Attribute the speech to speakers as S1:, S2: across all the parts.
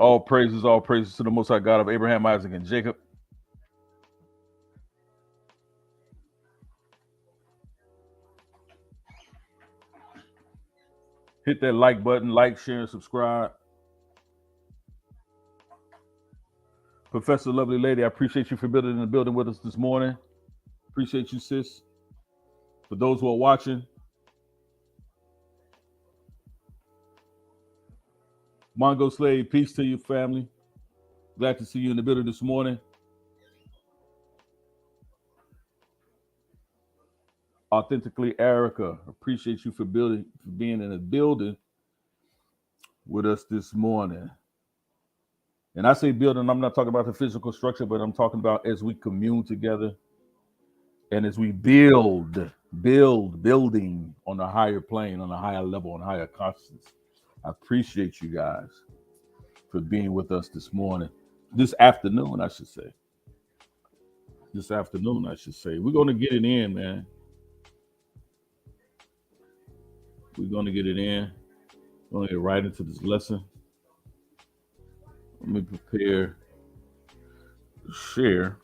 S1: All praises to the Most High God of Abraham, Isaac, and Jacob. Hit that like button, like, share, and subscribe. Professor Lovely Lady, I appreciate you for building in the building with us this morning. Appreciate you, sis. For those who are watching, Mongo Slave, peace to you, family. Glad to see you in the building this morning. Authentically Erica, appreciate you for being in the building with us this morning. And I say building, I'm not talking about the physical structure, but I'm talking about as we commune together and as we building on a higher plane, on a higher level, on higher consciousness. I appreciate you guys for being with us this morning. This afternoon, I should say. We're going to get it in, man. We're going to get it in. We're going to get right into this lesson. Let me prepare to share.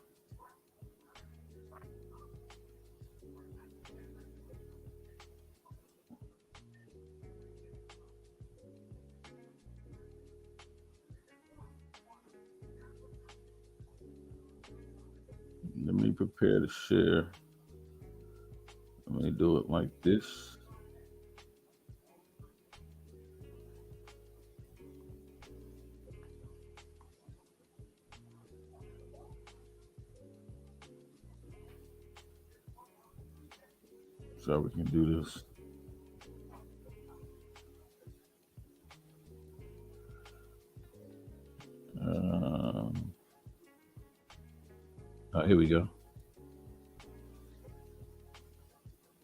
S1: Let me prepare to share. Let me do it like this. So we can do this. Here we go.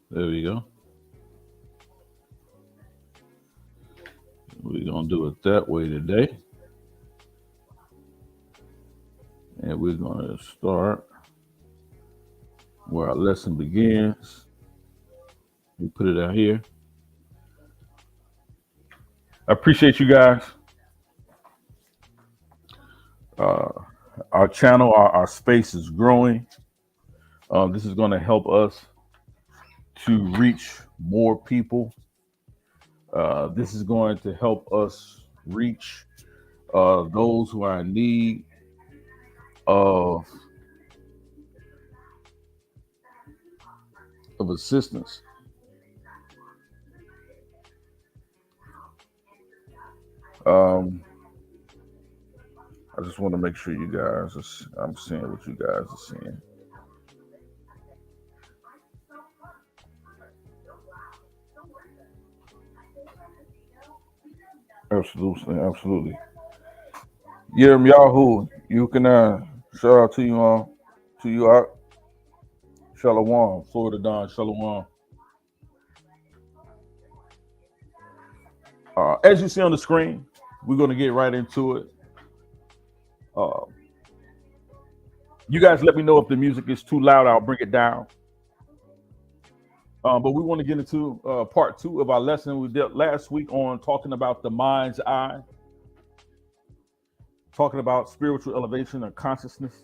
S1: There we go. We're going to do it that way today. And we're going to start where our lesson begins. We put it out here. I appreciate you guys. Our channel, our space is growing. This is going to help us to reach more people. This is going to help us reach those who are in need of assistance. I just want to make sure you guys I'm seeing what you guys are seeing. Absolutely. Yahoo, you can shout out to you Ark. Shalom, Florida Don, Shalom. As you see on the screen, we're going to get right into it. You guys let me know if the music is too loud. I'll bring it down. But we want to get into part 2 of our lesson we did last week on talking about the mind's eye, talking about spiritual elevation and consciousness.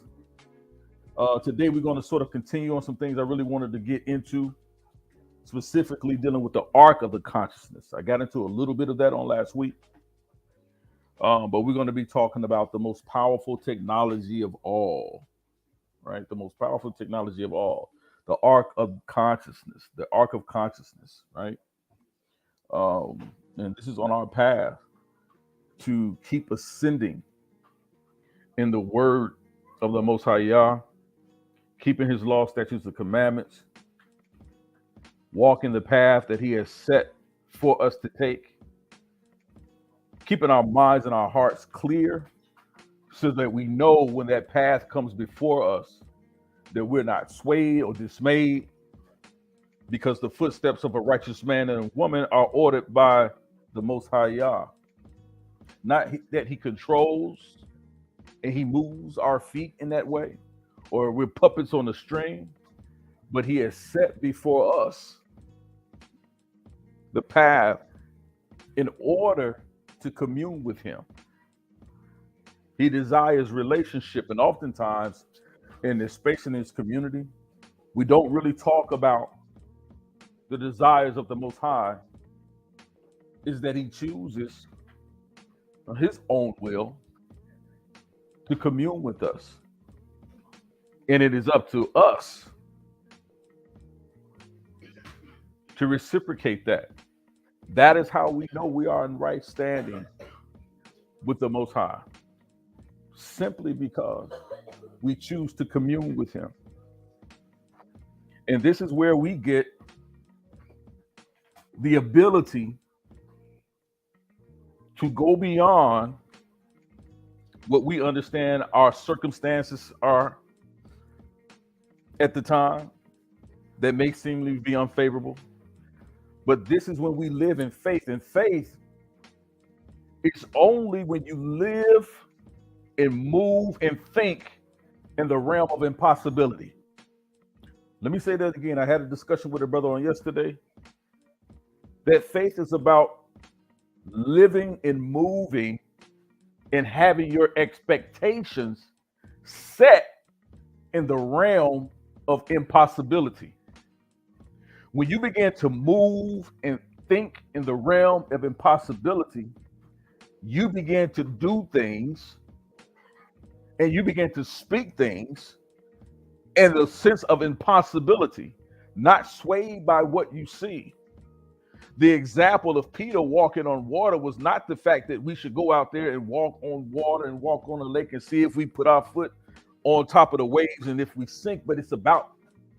S1: Today, we're going to sort of continue on some things I really wanted to get into, specifically dealing with the arc of the consciousness. I got into a little bit of that on last week. But we're going to be talking about the most powerful technology of all, right? The most powerful technology of all, the Ark of Consciousness, the Ark of Consciousness, right? And this is on our path to keep ascending in the word of the Most High Yah, keeping his law, statutes, and commandments, walking the path that he has set for us to take, keeping our minds and our hearts clear so that we know when that path comes before us that we're not swayed or dismayed, because the footsteps of a righteous man and a woman are ordered by the Most High Yah. Not that he controls and he moves our feet in that way, or we're puppets on a string, but he has set before us the path in order to commune with him. He desires relationship. And oftentimes in this space, in this community, we don't really talk about the desires of the Most High, is that he chooses on his own will to commune with us. And it is up to us to reciprocate that. That is how we know we are in right standing with the Most High. Simply because we choose to commune with him. And this is where we get the ability to go beyond what we understand our circumstances are at the time that may seemingly be unfavorable. But this is when we live in faith. And faith, it's only when you live and move and think in the realm of impossibility. Let me say that again. I had a discussion with a brother on yesterday. That faith is about living and moving and having your expectations set in the realm of impossibility. When you begin to move and think in the realm of impossibility, you begin to do things and you begin to speak things in the sense of impossibility, not swayed by what you see. The example of Peter walking on water was not the fact that we should go out there and walk on water and walk on a lake and see if we put our foot on top of the waves and if we sink, but it's about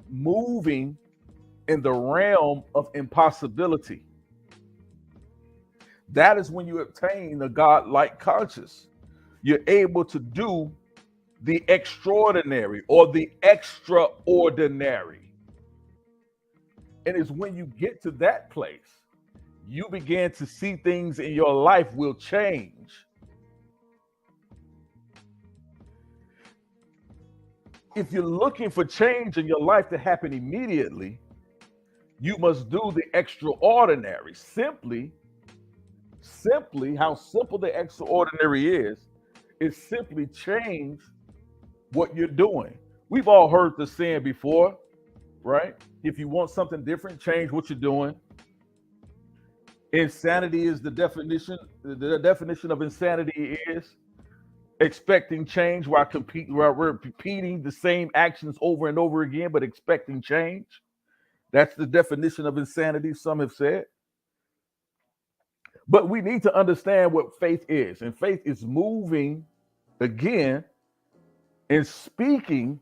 S1: moving in the realm of impossibility. That is when you obtain a God-like conscious. You're able to do the extraordinary or the extraordinary. And it's when you get to that place, you begin to see things in your life will change. If you're looking for change in your life to happen immediately, you must do the extraordinary. Simply, how simple the extraordinary is simply change what you're doing. We've all heard the saying before, right? If you want something different, change what you're doing. Insanity is the definition. The definition of insanity is expecting change while we're repeating the same actions over and over again, but expecting change. That's the definition of insanity, some have said. But we need to understand what faith is. And faith is moving again and speaking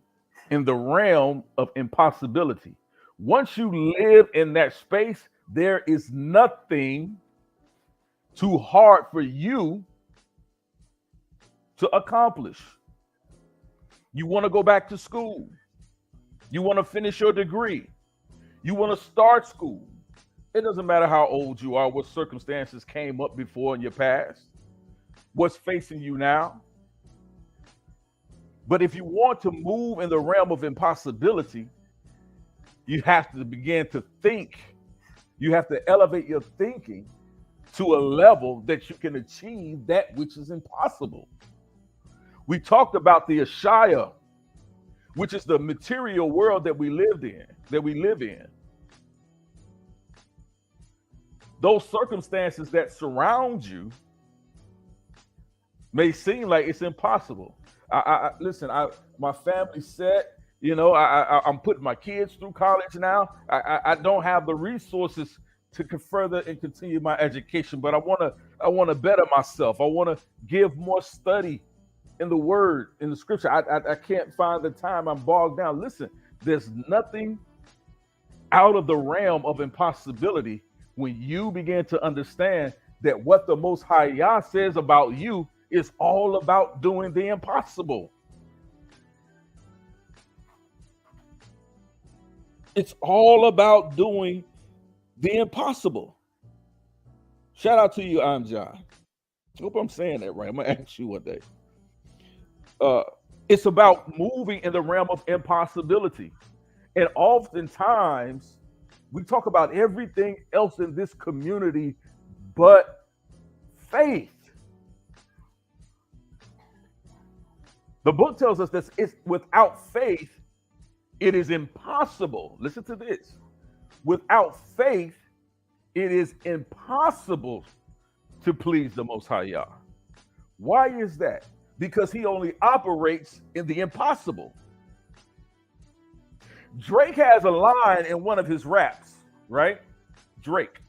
S1: in the realm of impossibility. Once you live in that space, there is nothing too hard for you to accomplish. You want to go back to school. You want to finish your degree. You want to start school. It doesn't matter how old you are, what circumstances came up before in your past, what's facing you now. But if you want to move in the realm of impossibility, you have to begin to think. You have to elevate your thinking to a level that you can achieve that which is impossible. We talked about the Ashaya, which is the material world that we live in. Those circumstances that surround you may seem like it's impossible. Listen, my family's set. You know, I'm putting my kids through college now. I don't have the resources to further and continue my education, but I want to better myself. I want to give more study in the word, in the scripture. I can't find the time. I'm bogged down. Listen, there's nothing out of the realm of impossibility when you begin to understand that what the Most High Yah says about you is all about doing the impossible. It's all about doing the impossible. Shout out to you, Amjad. Hope I'm saying that right. I'm gonna ask you one day. It's about moving in the realm of impossibility. And oftentimes we talk about everything else in this community but faith. The book tells us that it's without faith, it is impossible. Listen to this. Without faith, it is impossible to please the Most High Yah. Why is that? Because he only operates in the impossible. Drake has a line in one of his raps, right? Drake.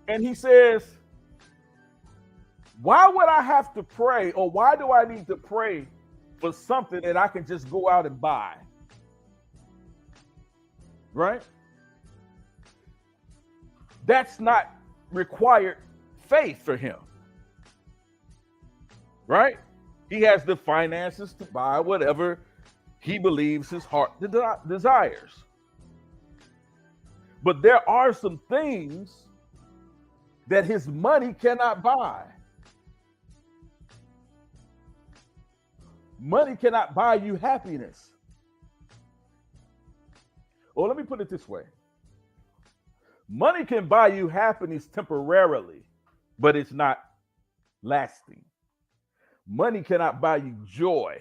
S1: And he says, why would I have to pray, or why do I need to pray for something that I can just go out and buy? Right? That's not required faith for him. Right? He has the finances to buy whatever he believes his heart desires. But there are some things that his money cannot buy. Money cannot buy you happiness. Or let me put it this way. Money can buy you happiness temporarily, but it's not lasting. Money cannot buy you joy,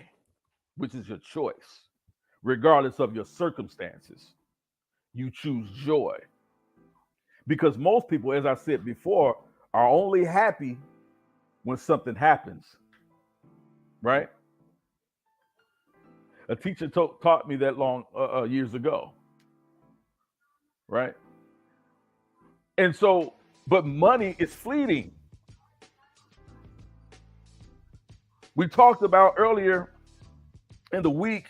S1: which is your choice, regardless of your circumstances. You choose joy. Because most people, as I said before, are only happy when something happens, right? A teacher taught me that long years ago, right? And so, but money is fleeting. We talked about earlier in the week,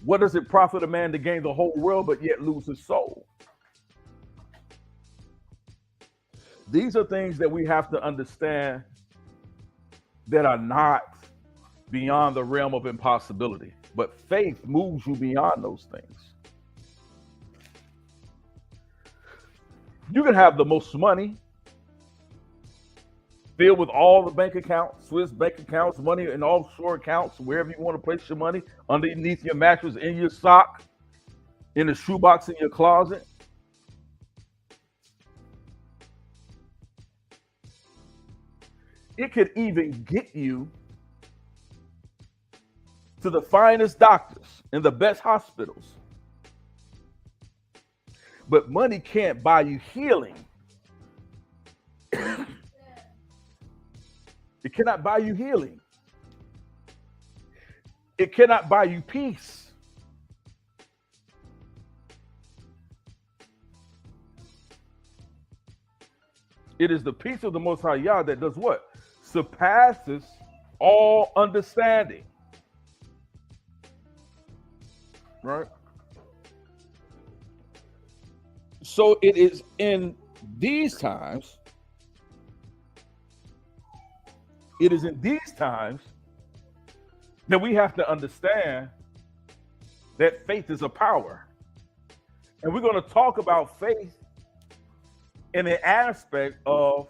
S1: what does it profit a man to gain the whole world but yet lose his soul? These are things that we have to understand that are not beyond the realm of impossibility, but faith moves you beyond those things. You can have the most money, filled with all the bank accounts, Swiss bank accounts, money in offshore accounts, wherever you want to place your money, underneath your mattress, in your sock, in the shoebox in your closet. It could even get you to the finest doctors in the best hospitals. But money can't buy you healing. It cannot buy you healing. It cannot buy you peace. It is the peace of the Most High Yah that does what? Surpasses all understanding. Right? So it is in these times, that we have to understand that faith is a power. And we're going to talk about faith in an aspect of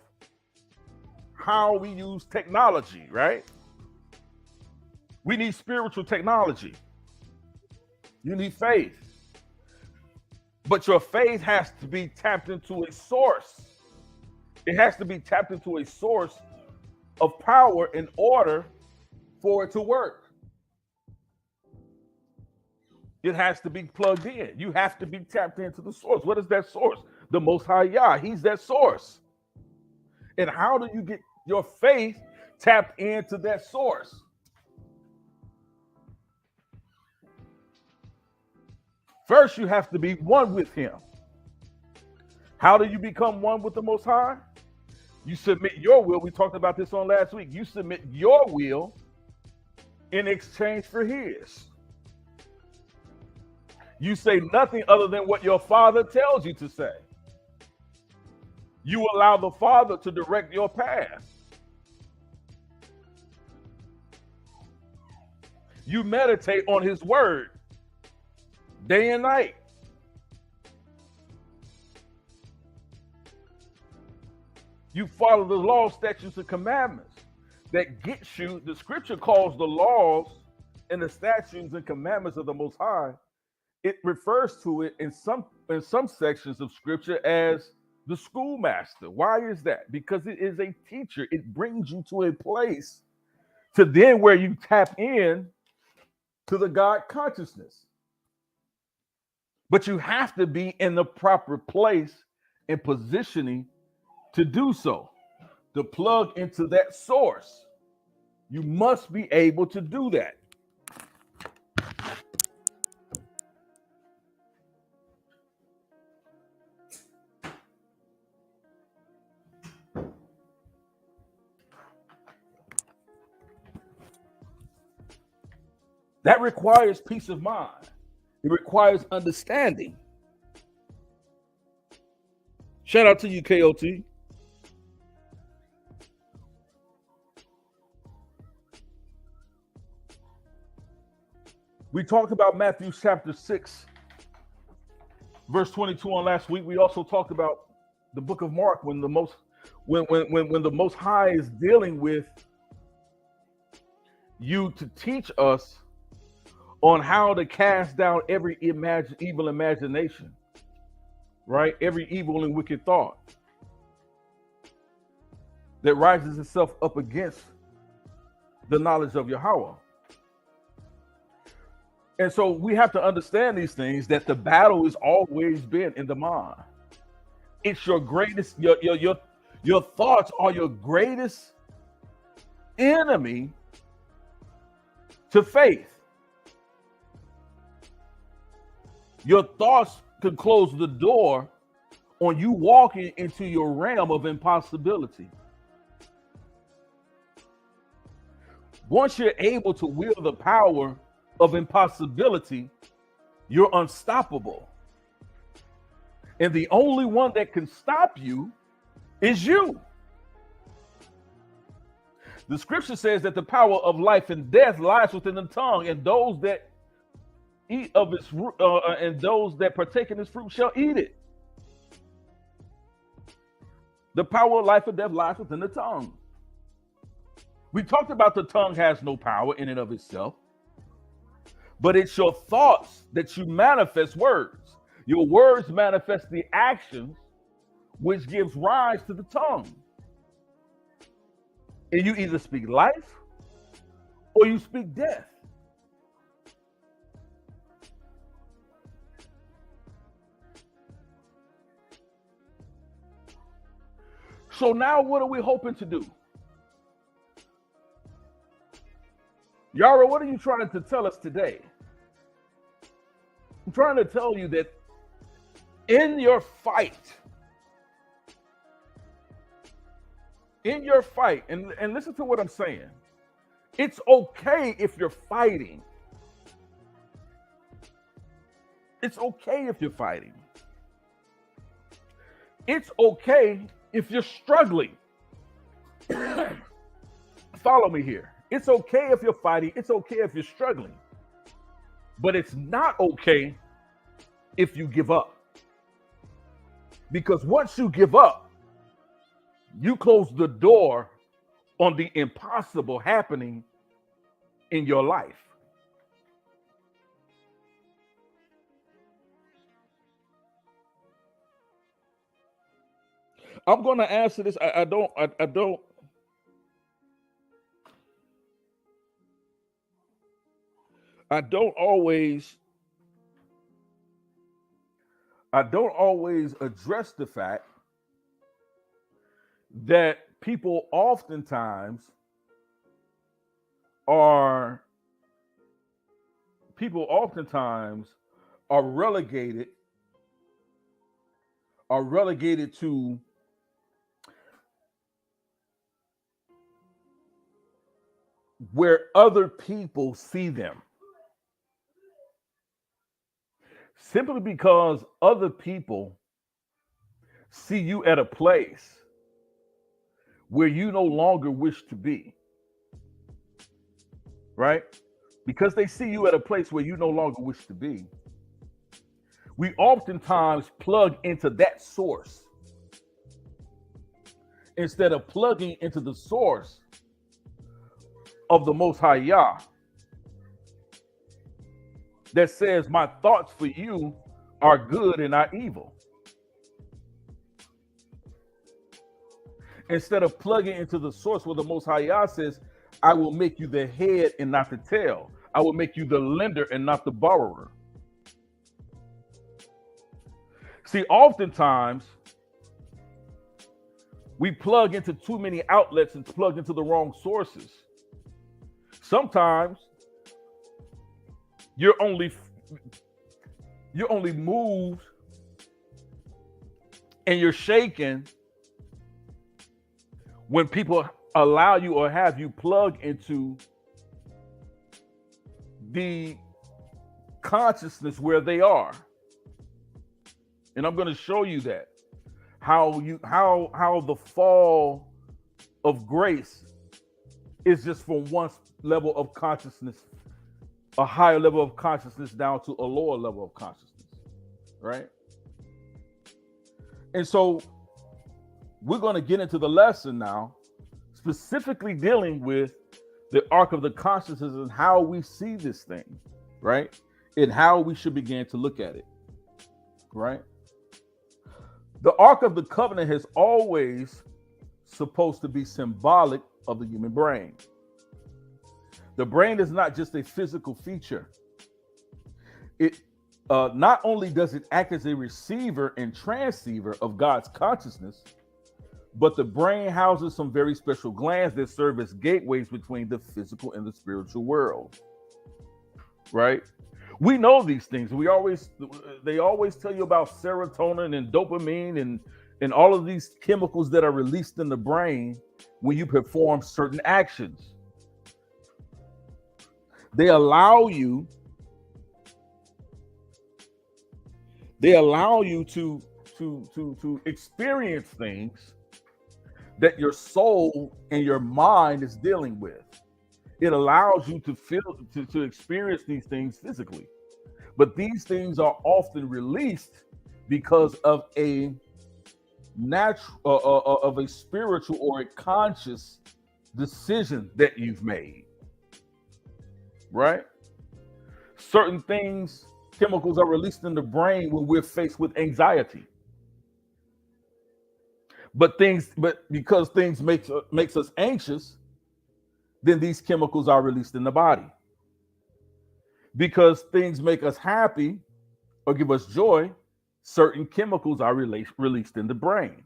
S1: how we use technology, right? We need spiritual technology. You need faith. But your faith has to be tapped into a source. It has to be tapped into a source of power in order for it to work. It has to be plugged in. You have to be tapped into the source. What is that source? The Most High Yah. He's that source. And how do you get your faith tapped into that source? First, you have to be one with him. How do you become one with the Most High? You submit your will. We talked about this on last week. You submit your will in exchange for his. You say nothing other than what your Father tells you to say. You allow the Father to direct your path. You meditate on his word day and night. You follow the law, statutes, and commandments that gets you. The scripture calls the laws and the statutes and commandments of the Most High. It refers to it in some sections of scripture as the schoolmaster. Why is that? Because it is a teacher. It brings you to a place to then where you tap in to the God consciousness. But you have to be in the proper place and positioning to do so, to plug into that source. You must be able to do that. That requires peace of mind. It requires understanding. Shout out to you, KOT. We talked about Matthew chapter 6, verse 22 on last week. We also talked about the book of Mark when the most High is dealing with you to teach us on how to cast down every evil imagination, right? Every evil and wicked thought that rises itself up against the knowledge of Yahweh. And so we have to understand these things, that the battle has always been in the mind. It's your greatest, your thoughts are your greatest enemy to faith. Your thoughts can close the door on you walking into your realm of impossibility. Once you're able to wield the power of impossibility, you're unstoppable. And the only one that can stop you is you. The scripture says that the power of life and death lies within the tongue, and those that eat of its fruit, and those that partake in its fruit shall eat it. The power of life and death lies within the tongue. We talked about the tongue has no power in and of itself, but it's your thoughts that you manifest words. Your words manifest the actions, which gives rise to the tongue. And you either speak life or you speak death. So now what are we hoping to do? YARAH, what are you trying to tell us today? I'm trying to tell you that in your fight, and listen to what I'm saying. It's okay if you're fighting. It's okay if you're fighting. It's okay if you're struggling. Follow me here. It's okay if you're fighting. It's okay if you're struggling. But it's not okay if you give up. Because once you give up, you close the door on the impossible happening in your life. I'm going to answer this. I don't always address the fact that people oftentimes are relegated to where other people see them. Simply because other people see you at a place where you no longer wish to be. Right? Because they see you at a place where you no longer wish to be. We oftentimes plug into that source instead of plugging into the source of the Most High Yah that says, my thoughts for you are good and not evil. Instead of plugging into the source where the Most High Yah says, I will make you the head and not the tail. I will make you the lender and not the borrower. See, oftentimes we plug into too many outlets and plug into the wrong sources. Sometimes you're only moved and you're shaken when people allow you or have you plug into the consciousness where they are. And I'm going to show you that how the fall of grace is just from one level of consciousness, a higher level of consciousness, down to a lower level of consciousness, right? And so we're going to get into the lesson now, specifically dealing with the arc of the consciousness and how we see this thing, right? And how we should begin to look at it, right? The Ark of the Covenant has always supposed to be symbolic of the human brain. The brain is not just a physical feature. It not only does it act as a receiver and transceiver of God's consciousness, but the brain houses some very special glands that serve as gateways between the physical and the spiritual world, right? We know these things. They always tell you about serotonin and dopamine and all of these chemicals that are released in the brain when you perform certain actions. They allow you to experience things that your soul and your mind is dealing with. It allows you to feel, to experience these things physically. But these things are often released because of a natural, of a spiritual or a conscious decision that you've made, right? Certain things, chemicals are released in the brain when we're faced with anxiety. But because things makes us anxious, then these chemicals are released in the body. Because things make us happy or give us joy, certain chemicals are released in the brain.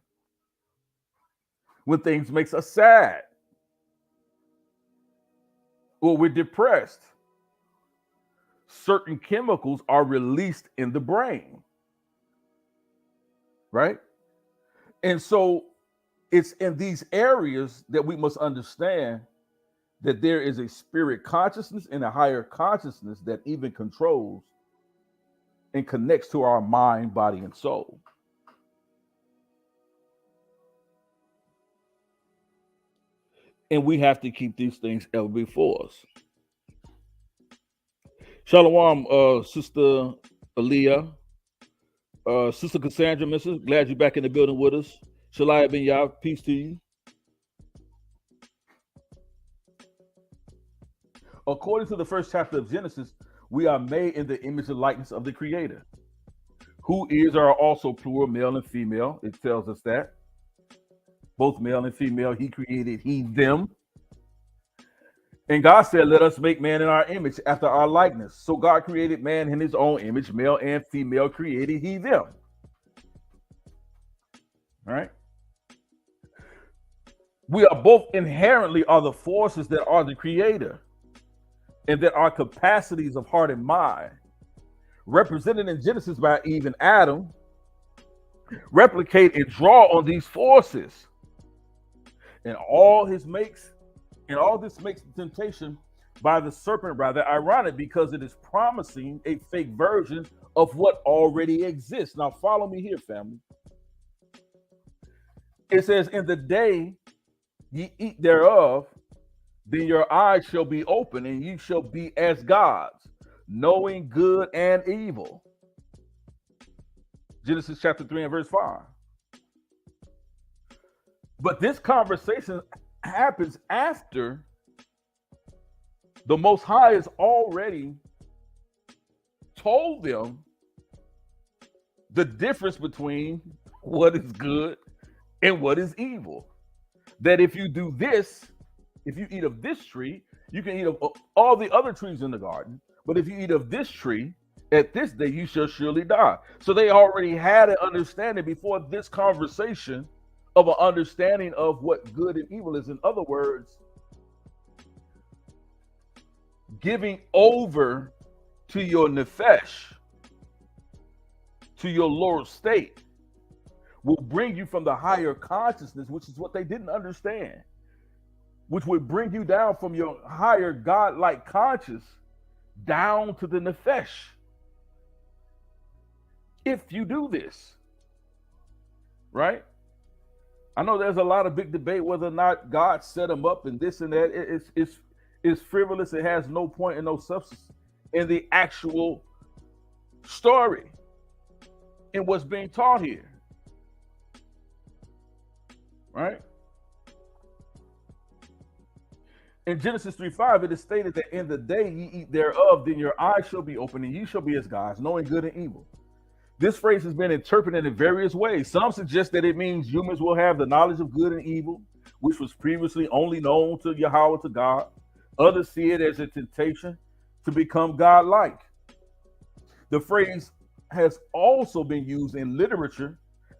S1: When things makes us sad or we're depressed, certain chemicals are released in the brain, right? And so it's in these areas that we must understand that there is a spirit consciousness and a higher consciousness that even controls and connects to our mind, body, and soul. And we have to keep these things ever before us. Shalom, Sister Aaliyah, Sister Cassandra, Mrs. Glad you're back in the building with us. Shalaya bin Yah, peace to you. According to the first chapter of Genesis, we are made in the image and likeness of the Creator, who is are also plural, male and female. It tells us that. Both male and female, he created he, them. And God said, let us make man in our image after our likeness. So God created man in his own image, male and female created he, them. All right. We are both inherently are the forces that are the Creator, and that our capacities of heart and mind, represented in Genesis by Eve and Adam, replicate and draw on these forces. And all this makes the temptation by the serpent rather ironic, because it is promising a fake version of what already exists. Now follow me here, family. It says, in the day ye eat thereof, then your eyes shall be open, and you shall be as gods, knowing good and evil. Genesis chapter 3 and verse 5. But this conversation happens after the Most High has already told them the difference between what is good and what is evil. That if you do this, If you eat of this tree, you can eat of all the other trees in the garden. But if you eat of this tree, at this day you shall surely die. So they already had an understanding before this conversation of an understanding of what good and evil is. In other words, giving over to your nefesh, to your lower state, will bring you from the higher consciousness, which is what they didn't understand, which would bring you down from your higher God-like conscious down to the nefesh. If you do this, right? I know there's a lot of big debate whether or not God set them up and this and that. It's frivolous. It has no point and no substance in the actual story and what's being taught here, right? In Genesis 3:5, it is stated that in the day ye eat thereof, then your eyes shall be open and ye shall be as gods, knowing good and evil. This phrase has been interpreted in various ways. Some suggest that it means humans will have the knowledge of good and evil, which was previously only known to Yahweh, to God. Others see it as a temptation to become God-like. The phrase has also been used in literature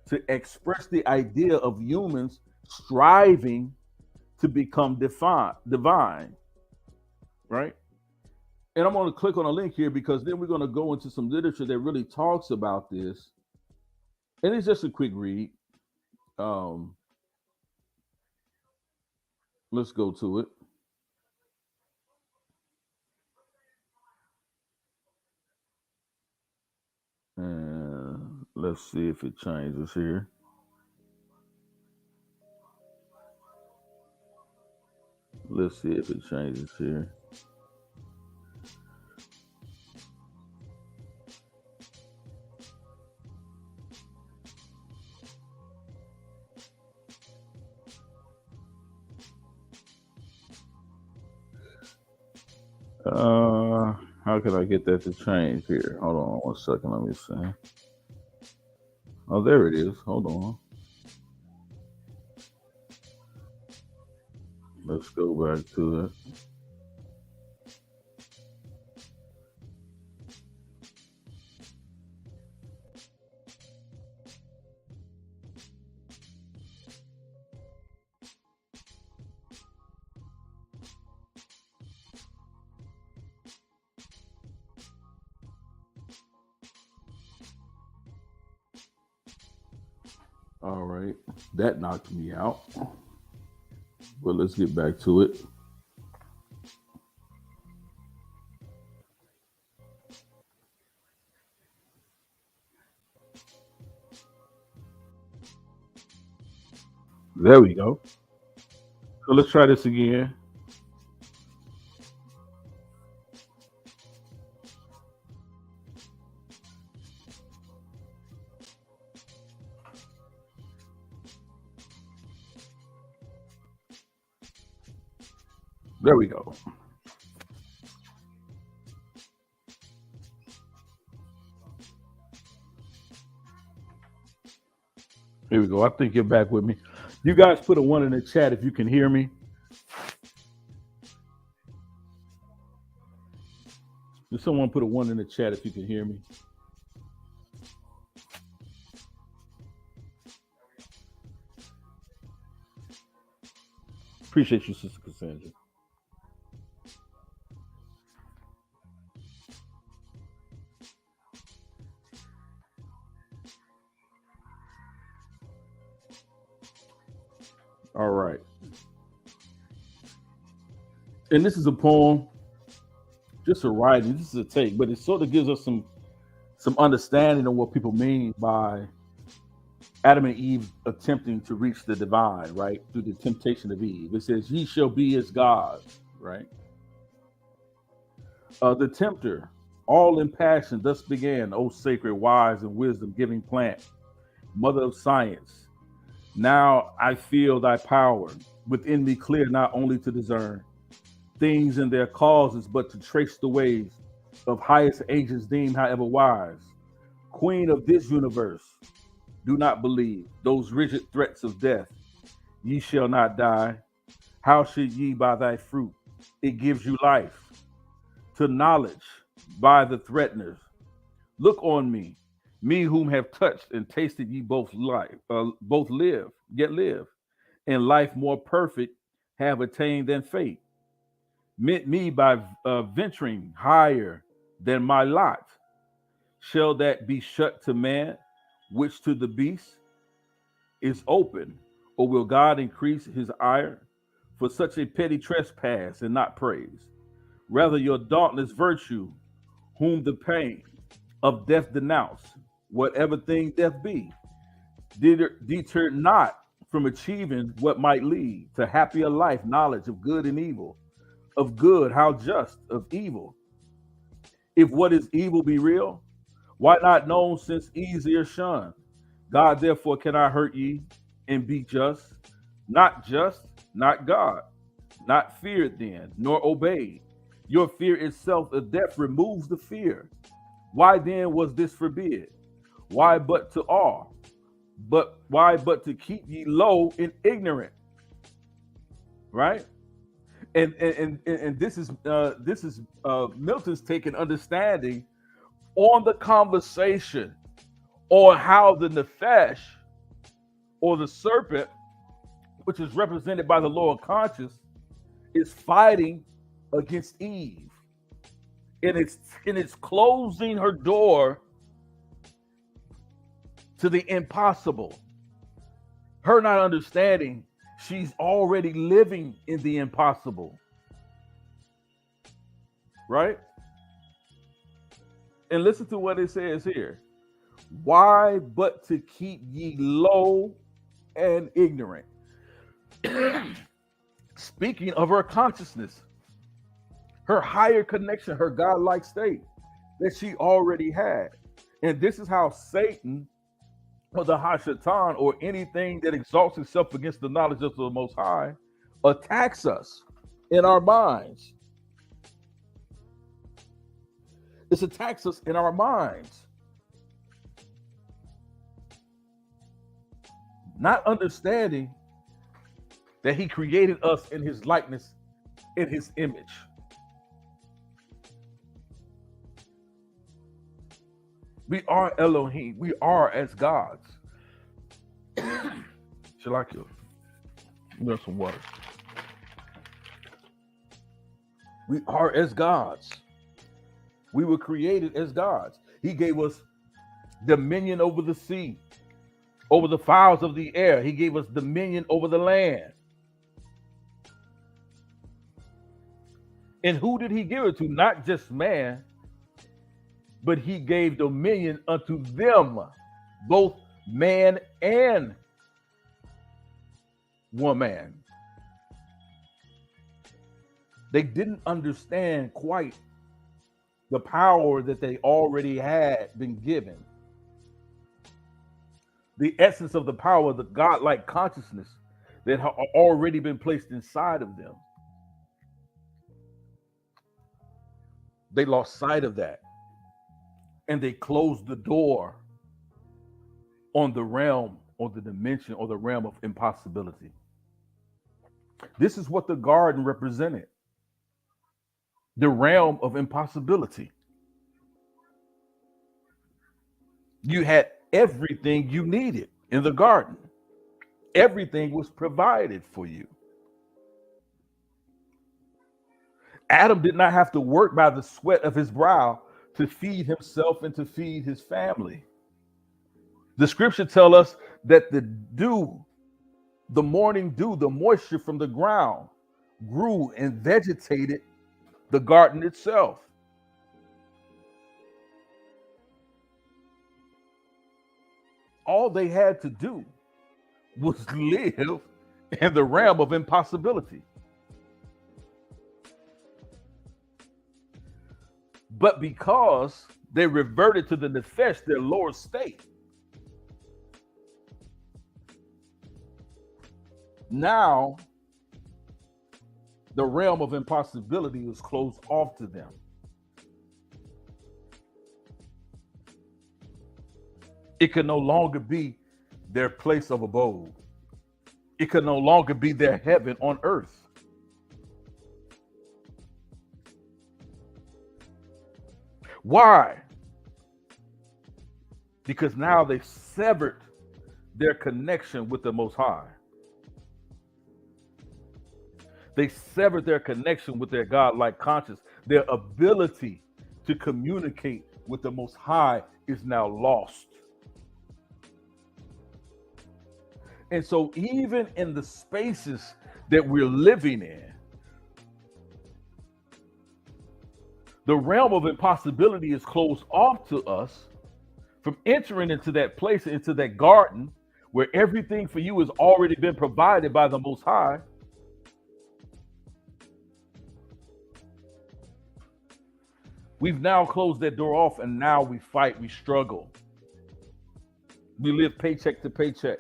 S1: to express the idea of humans striving to become divine, right? And I'm going to click on a link here because then we're going to go into some literature that really talks about this. And it's just a quick read. Let's go to it. And let's see if it changes here. Let's see if it changes here. How can I get that to change here? Hold on 1 second. Let me see. Oh, there it is. Hold on. Let's go back to it. All right, that knocked me out. But let's get back to it. There we go. So let's try this again. There we go. Here we go. I think you're back with me. You guys put a 1 in the chat if you can hear me. Did someone put a 1 in the chat if you can hear me? Appreciate you, Sister Cassandra. All right. And this is a poem, just a writing. This is a take, but it sort of gives us some understanding of what people mean by Adam and Eve attempting to reach the divine, right? Through the temptation of Eve. It says, ye shall be as gods, right? The tempter, all in passion, thus began, O sacred, wise, and wisdom-giving plant, mother of science. Now I feel thy power within me clear, not only to discern things and their causes, but to trace the ways of highest agents deemed, however wise. Queen of this universe, do not believe those rigid threats of death. Ye shall not die. How should ye by thy fruit? It gives you life. To knowledge by the threateners. Look on me, me whom have touched and tasted ye both life, both live, yet live, and life more perfect have attained than fate. Meant me by venturing higher than my lot. Shall that be shut to man, which to the beast is open? Or will God increase his ire for such a petty trespass and not praise? Rather your dauntless virtue, whom the pain of death denounce, whatever thing death be, deter not from achieving what might lead to happier life, knowledge of good and evil, of good, how just, of evil. If what is evil be real, why not known since easier shunned? God therefore cannot hurt ye and be just, not God, not feared then, nor obeyed. Your fear itself of death removes the fear. Why then was this forbid? Why but to awe? But why but to keep ye low and ignorant? Right? And this is Milton's taking understanding on the conversation on how the nefesh or the serpent, which is represented by the lower conscious, is fighting against Eve. And it's closing her door to the impossible. Her not understanding she's already living in the impossible. Right? And listen to what it says here. Why but to keep ye low and ignorant? Speaking of her consciousness, her higher connection, her godlike state that she already had. And this is how Satan or the Hashatan or anything that exalts itself against the knowledge of the Most High attacks us in our minds. It attacks us in our minds. Not understanding that he created us in his likeness, in his image. We are Elohim. We are as gods. Shalakia. There's some water. We are as gods. We were created as gods. He gave us dominion over the sea, over the fowls of the air. He gave us dominion over the land. And who did he give it to? Not just man, but he gave dominion unto them, both man and woman. They didn't understand quite the power that they already had been given. The essence of the power, the godlike consciousness that had already been placed inside of them. They lost sight of that. And they closed the door on the realm or the dimension or the realm of impossibility. This is what the garden represented. The realm of impossibility. You had everything you needed in the garden. Everything was provided for you. Adam did not have to work by the sweat of his brow to feed himself and to feed his family. The scripture tells us that the dew, the morning dew, the moisture from the ground grew and vegetated the garden itself. All they had to do was live in the realm of impossibility. But because they reverted to the nefesh, their lower state, now the realm of impossibility was closed off to them. It could no longer be their place of abode. It could no longer be their heaven on earth. Why? Because now they've severed their connection with the Most High. They severed their connection with their God-like conscience. Their ability to communicate with the Most High is now lost. And so even in the spaces that we're living in, the realm of impossibility is closed off to us from entering into that place, into that garden where everything for you has already been provided by the Most High. We've now closed that door off, and now we fight, we struggle. We live paycheck to paycheck.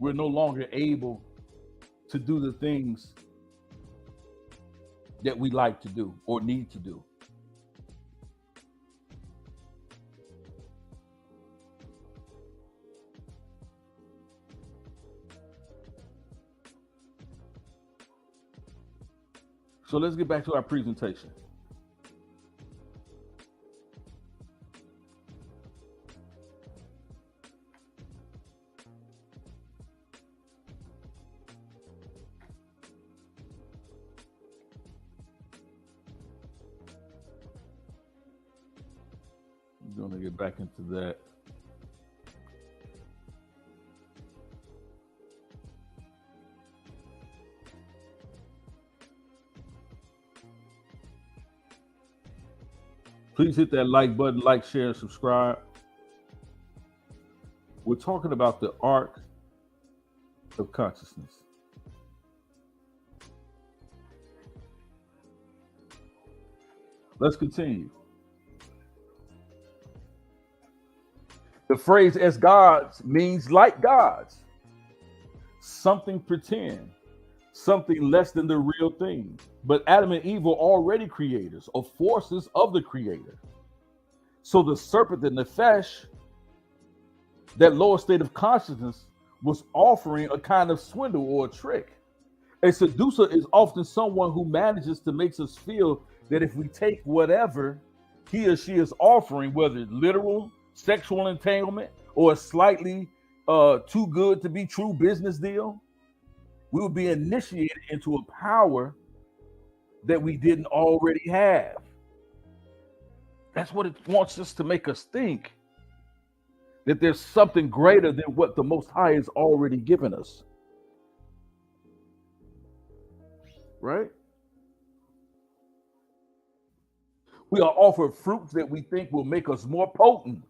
S1: We're no longer able to do the things that we like to do or need to do. So let's get back to our presentation. I'm going to get back into that. Please hit that like button, like, share, and subscribe. We're talking about the Ark of Consciousness. Let's continue. The phrase "as gods" means like gods, something pretend, something less than the real thing. But Adam and Eve were already creators or forces of the Creator. So the serpent, the nefesh, that lower state of consciousness, was offering a kind of swindle or a trick. A seducer is often someone who manages to make us feel that if we take whatever he or she is offering, whether literal sexual entanglement or a slightly too good to be true business deal, we will be initiated into a power that we didn't already have. That's what it wants us to make us think, that there's something greater than what the Most High has already given us. Right? We are offered fruits that we think will make us more potent.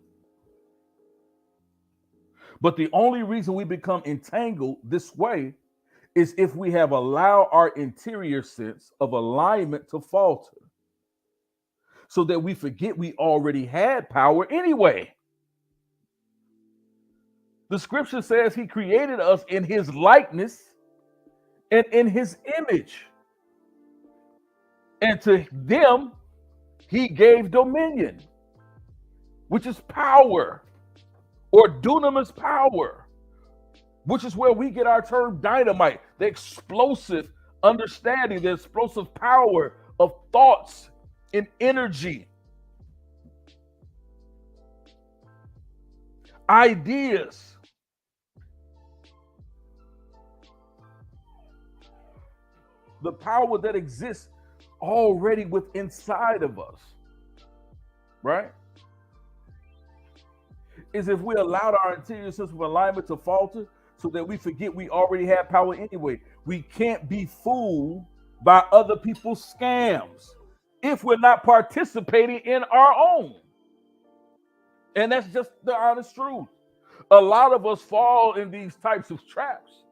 S1: But the only reason we become entangled this way is if we have allowed our interior sense of alignment to falter, so that we forget we already had power anyway. The scripture says he created us in his likeness and in his image. And to them, he gave dominion, which is power, or dunamis power, which is where we get our term dynamite, the explosive understanding, the explosive power of thoughts and energy, ideas. The power that exists already within inside of us, right? Is if we allowed our interior sense of alignment to falter so that we forget we already have power anyway. We can't be fooled by other people's scams if we're not participating in our own. And that's just the honest truth. A lot of us fall in these types of traps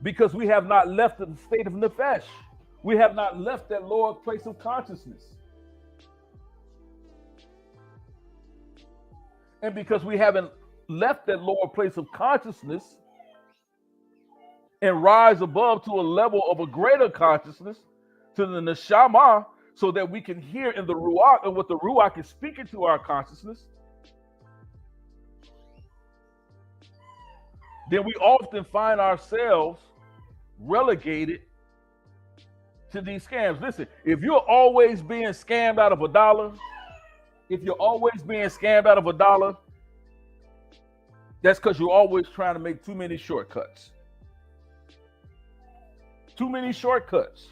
S1: because we have not left the state of nefesh. We have not left that lower place of consciousness. And because we haven't left that lower place of consciousness and rise above to a level of a greater consciousness, to the neshama, so that we can hear in the ruach and what the ruach is speaking to our consciousness, then we often find ourselves relegated to these scams. Listen, if you're always being scammed out of $1, if you're always being scammed out of $1, that's because you're always trying to make too many shortcuts. Too many shortcuts.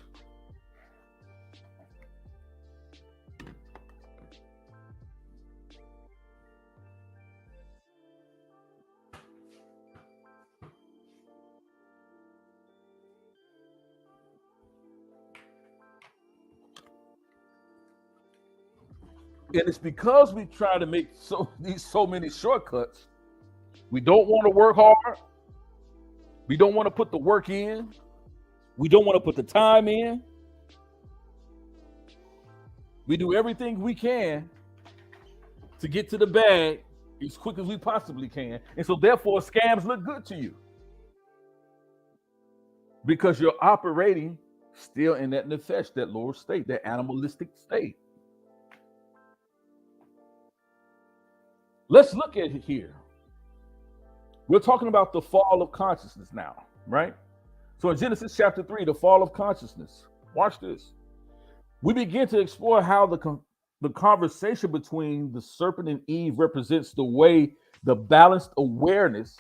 S1: And it's because we try to make so many shortcuts. We don't want to work hard. We don't want to put the work in. We don't want to put the time in. We do everything we can to get to the bag as quick as we possibly can. And so therefore scams look good to you. Because you're operating still in that nefesh, that lower state, that animalistic state. Let's look at it here. We're talking about the fall of consciousness now, right? So in Genesis chapter 3, the fall of consciousness. Watch this. We begin to explore how the conversation between the serpent and Eve represents the way the balanced awareness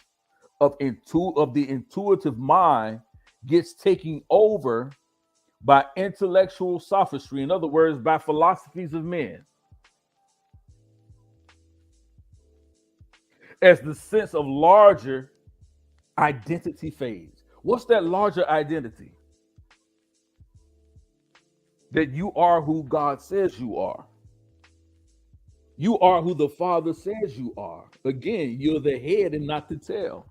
S1: of the intuitive mind gets taken over by intellectual sophistry. In other words, by philosophies of men. As the sense of larger identity fades. What's that larger identity? That you are who God says you are. You are who the Father says you are. Again, you're the head and not the tail.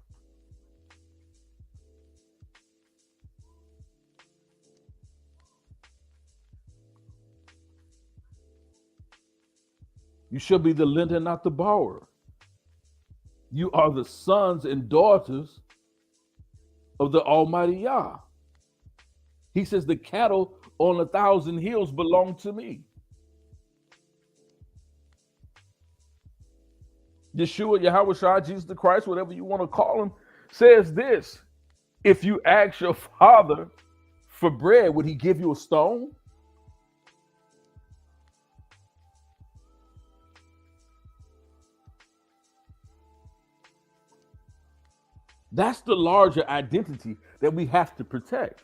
S1: You should be the lender, not the borrower. You are the sons and daughters of the Almighty Yah. He says the cattle on 1,000 hills belong to me. Yeshua, Yahawashi, Jesus the Christ, whatever you want to call him, says this: if you ask your father for bread, would he give you a stone? That's the larger identity that we have to protect.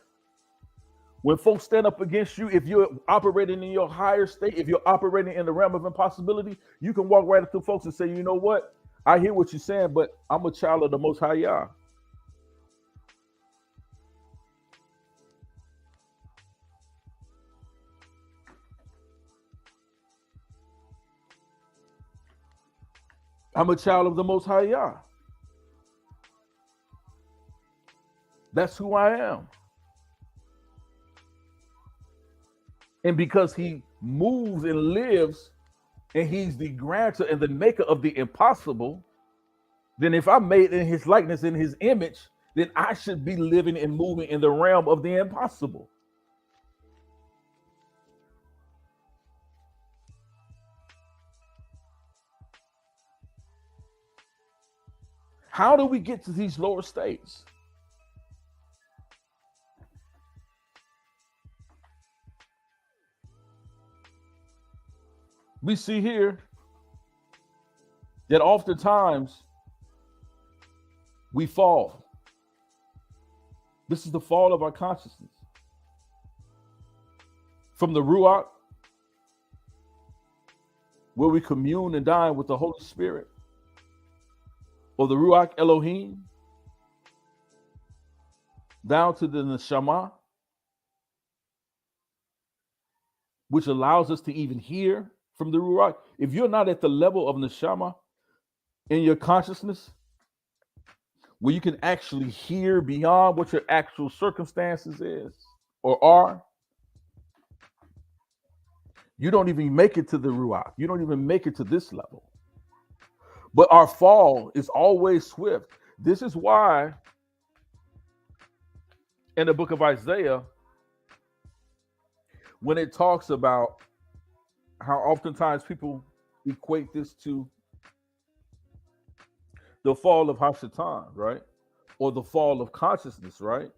S1: When folks stand up against you, if you're operating in your higher state, if you're operating in the realm of impossibility, you can walk right up to folks and say, you know what? I hear what you're saying, but I'm a child of the Most High Yah. I'm a child of the Most High Yah. That's who I am. And because he moves and lives, and he's the grantor and the maker of the impossible, then if I'm made in his likeness, in his image, then I should be living and moving in the realm of the impossible. How do we get to these lower states? We see here that oftentimes we fall. This is the fall of our consciousness. From the Ruach, where we commune and dine with the Holy Spirit, or the Ruach Elohim, down to the Neshama, which allows us to even hear from the Ruach. If you're not at the level of Neshama in your consciousness, where you can actually hear beyond what your actual circumstances is or are, you don't even make it to the Ruach. You don't even make it to this level. But our fall is always swift. This is why in the book of Isaiah, when it talks about how oftentimes people equate this to the fall of Hashatan, right? or the fall of consciousness, right?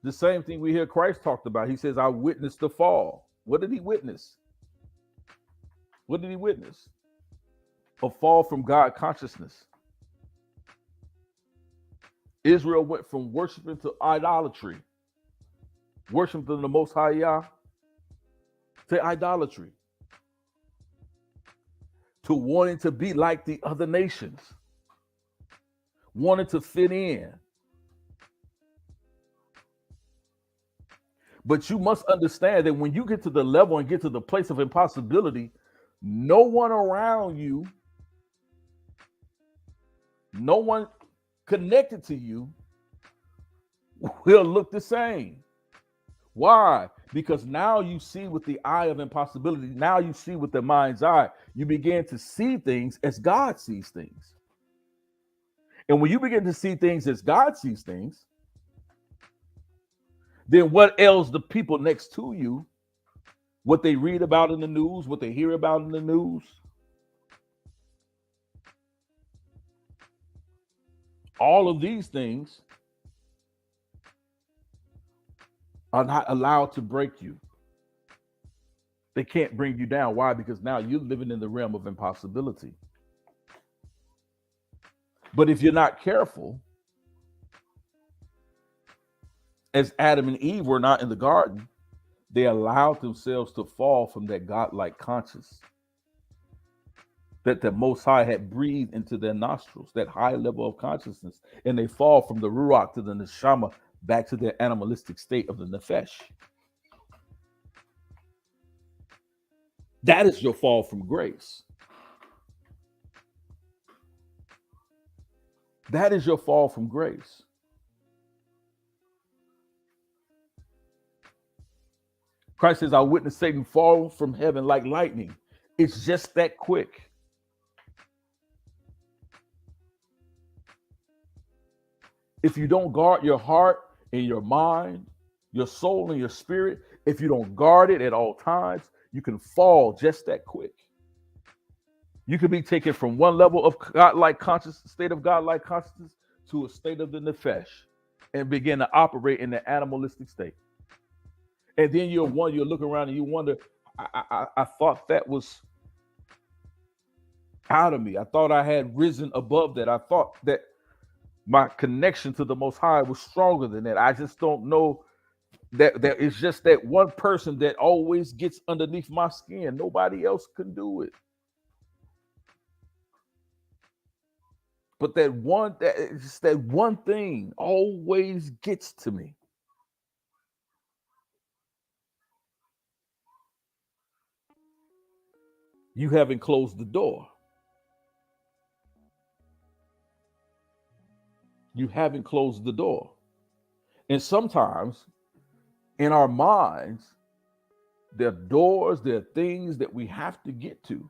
S1: The same thing we hear Christ talked about. He says, I witnessed the fall. What did he witness? What did he witness? A fall from God consciousness. Israel went from worshiping to idolatry, worshiping the Most High Yah, to idolatry, to wanting to be like the other nations, wanting to fit in. But you must understand that when you get to the level and get to the place of impossibility, no one around you, no one connected to you will look the same. Why? Because now you see with the eye of impossibility. Now you see with the mind's eye. You begin to see things as God sees things. And when you begin to see things as God sees things, then what ails the people next to you, what they read about in the news, what they hear about in the news, all of these things are not allowed to break you. They can't bring you down. Why? Because now you're living in the realm of impossibility. But if you're not careful, as Adam and Eve were not in the garden, they allowed themselves to fall from that godlike consciousness that the Most High had breathed into their nostrils, that high level of consciousness, and they fall from the Ruach to the Neshama back to their animalistic state of the Nefesh. That is your fall from grace. That is your fall from grace. Christ says, I witnessed Satan fall from heaven like lightning. It's just that quick. If you don't guard your heart and your mind, your soul and your spirit, if you don't guard it at all times, you can fall just that quick. You could be taken from one level of godlike consciousness, state of godlike consciousness, to a state of the Nefesh and begin to operate in the animalistic state. And then you'll look around and you wonder, I thought that was out of me. I thought I had risen above that. I thought that my connection to the Most High was stronger than that. I just don't know that there is just that one person that always gets underneath my skin. Nobody else can do it. But that one thing always gets to me. You haven't closed the door. You haven't closed the door. And sometimes in our minds, there are doors, there are things that we have to get to.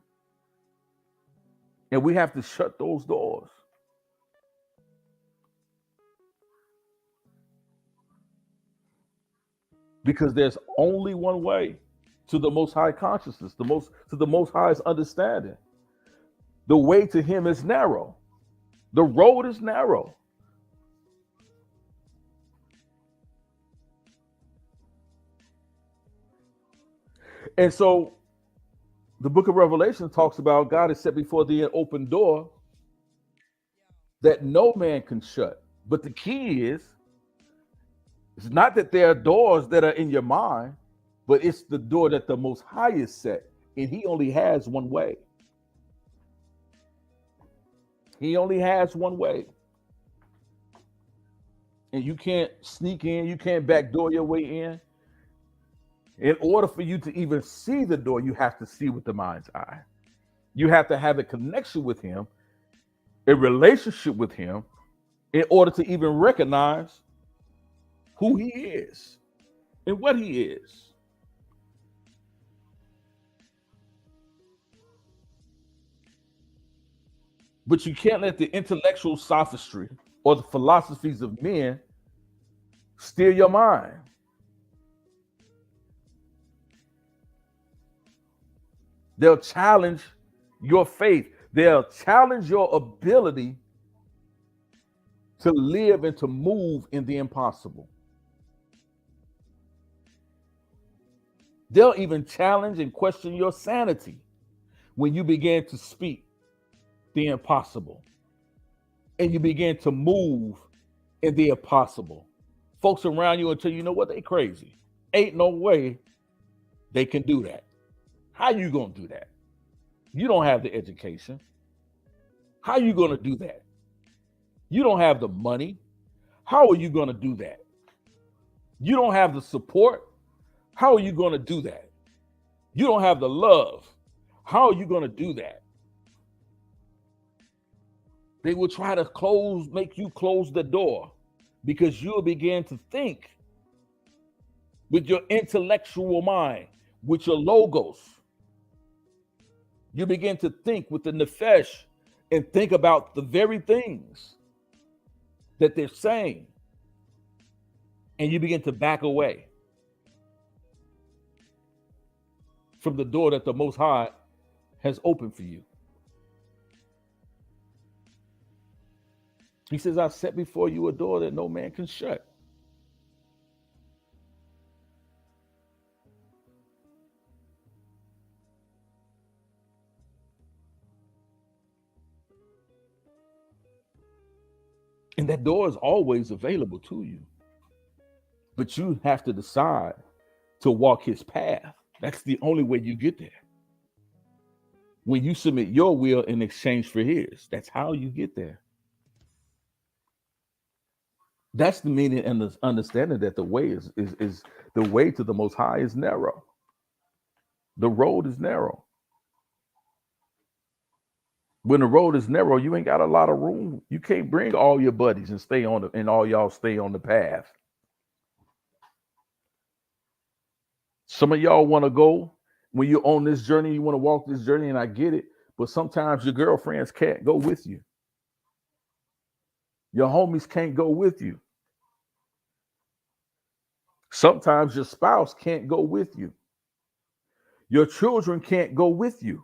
S1: And we have to shut those doors. Because there's only one way to the Most High consciousness, to the Most High's understanding. The way to him is narrow. The road is narrow. And so the book of Revelation talks about God has set before thee an open door that no man can shut. But the key is, it's not that there are doors that are in your mind, but it's the door that the Most High is set. And he only has one way. He only has one way. And you can't sneak in, you can't backdoor your way in. In order for you to even see the door, you have to see with the mind's eye. You have to have a connection with him, a relationship with him, in order to even recognize who he is and what he is. But you can't let the intellectual sophistry or the philosophies of men steer your mind. They'll challenge your faith. They'll challenge your ability to live and to move in the impossible. They'll even challenge and question your sanity when you begin to speak the impossible and you begin to move in the impossible. Folks around you will tell you know what, they crazy. Ain't no way they can do that. How you gonna do that? You don't have the education. How you gonna do that? You don't have the money. How are you gonna do that? You don't have the support. How are you gonna do that? You don't have the love. How are you gonna do that? They will try to make you close the door because you'll begin to think with your intellectual mind, with your logos. You begin to think with the nefesh and think about the very things that they're saying, and you begin to back away from the door that the Most High has opened for you. He says, I set before you a door that no man can shut. And that door is always available to you. But you have to decide to walk his path. That's the only way you get there. When you submit your will in exchange for his, that's how you get there. That's the meaning and the understanding that the way is the way to the Most High is narrow. The road is narrow. When the road is narrow, you ain't got a lot of room. You can't bring all your buddies and stay on and all y'all stay on the path. Some of y'all want to go when you're on this journey, you want to walk this journey, and I get it, but sometimes your girlfriends can't go with you. Your homies can't go with you. Sometimes your spouse can't go with you. Your children can't go with you.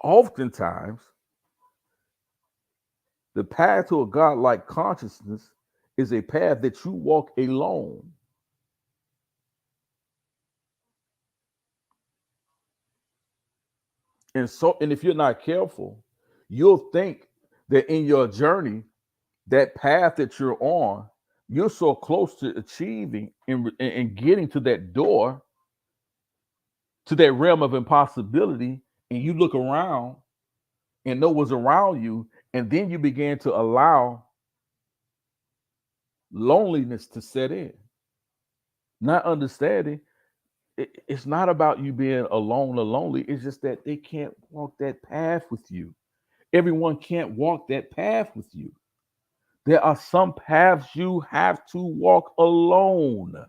S1: Oftentimes, the path to a godlike consciousness is a path that you walk alone. And if you're not careful, you'll think that in your journey, that path that you're on, you're so close to achieving and getting to that door, to that realm of impossibility, and you look around and know what's around you, and then you begin to allow loneliness to set in. Not understanding, it's not about you being alone or lonely. It's just that they can't walk that path with you. Everyone can't walk that path with you. There are some paths you have to walk alone.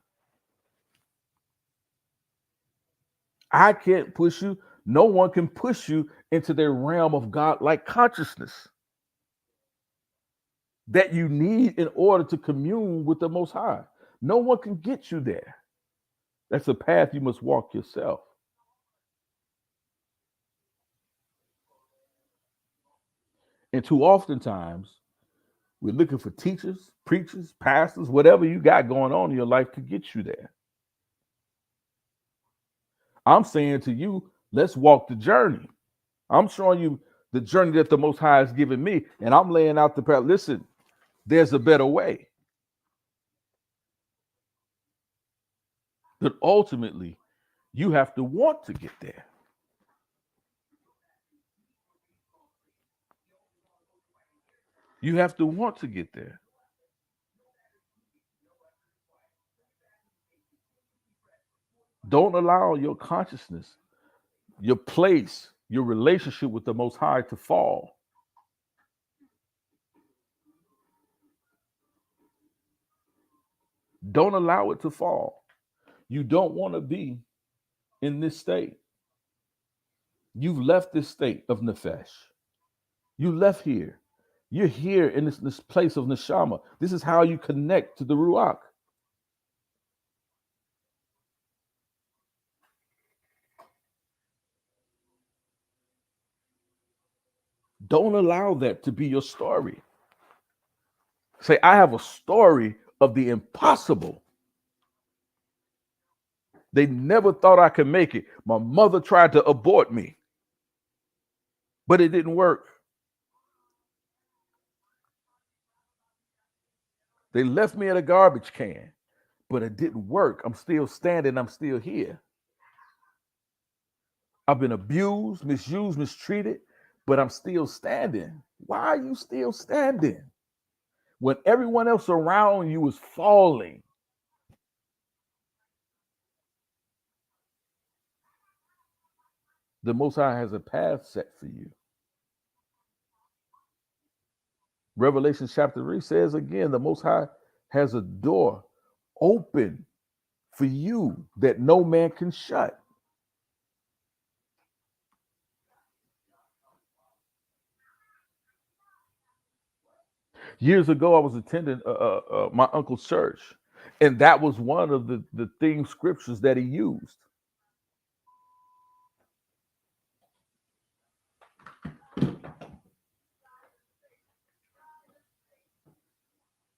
S1: I can't push you. No one can push you into the realm of God-like consciousness that you need in order to commune with the Most High. No one can get you there. That's a path you must walk yourself. And too oftentimes, we're looking for teachers, preachers, pastors, whatever you got going on in your life to get you there. I'm saying to you, let's walk the journey. I'm showing you the journey that the Most High has given me, and I'm laying out the path. Listen, there's a better way. But ultimately, you have to want to get there. You have to want to get there. Don't allow your consciousness, your place, your relationship with the Most High to fall. Don't allow it to fall. You don't want to be in this state. You've left this state of nefesh. You left here. You're here in this place of neshama. This is how you connect to the ruach. Don't allow that to be your story. Say, I have a story of the impossible. They never thought I could make it. My mother tried to abort me, but it didn't work. They left me in a garbage can, but it didn't work. I'm still standing. I'm still here. I've been abused, misused, mistreated, but I'm still standing. Why are you still standing when everyone else around you is falling? The Most High has a path set for you. Revelation chapter 3 says again, the Most High has a door open for you that no man can shut. Years ago, I was attending my uncle's church, and that was one of the theme scriptures that he used.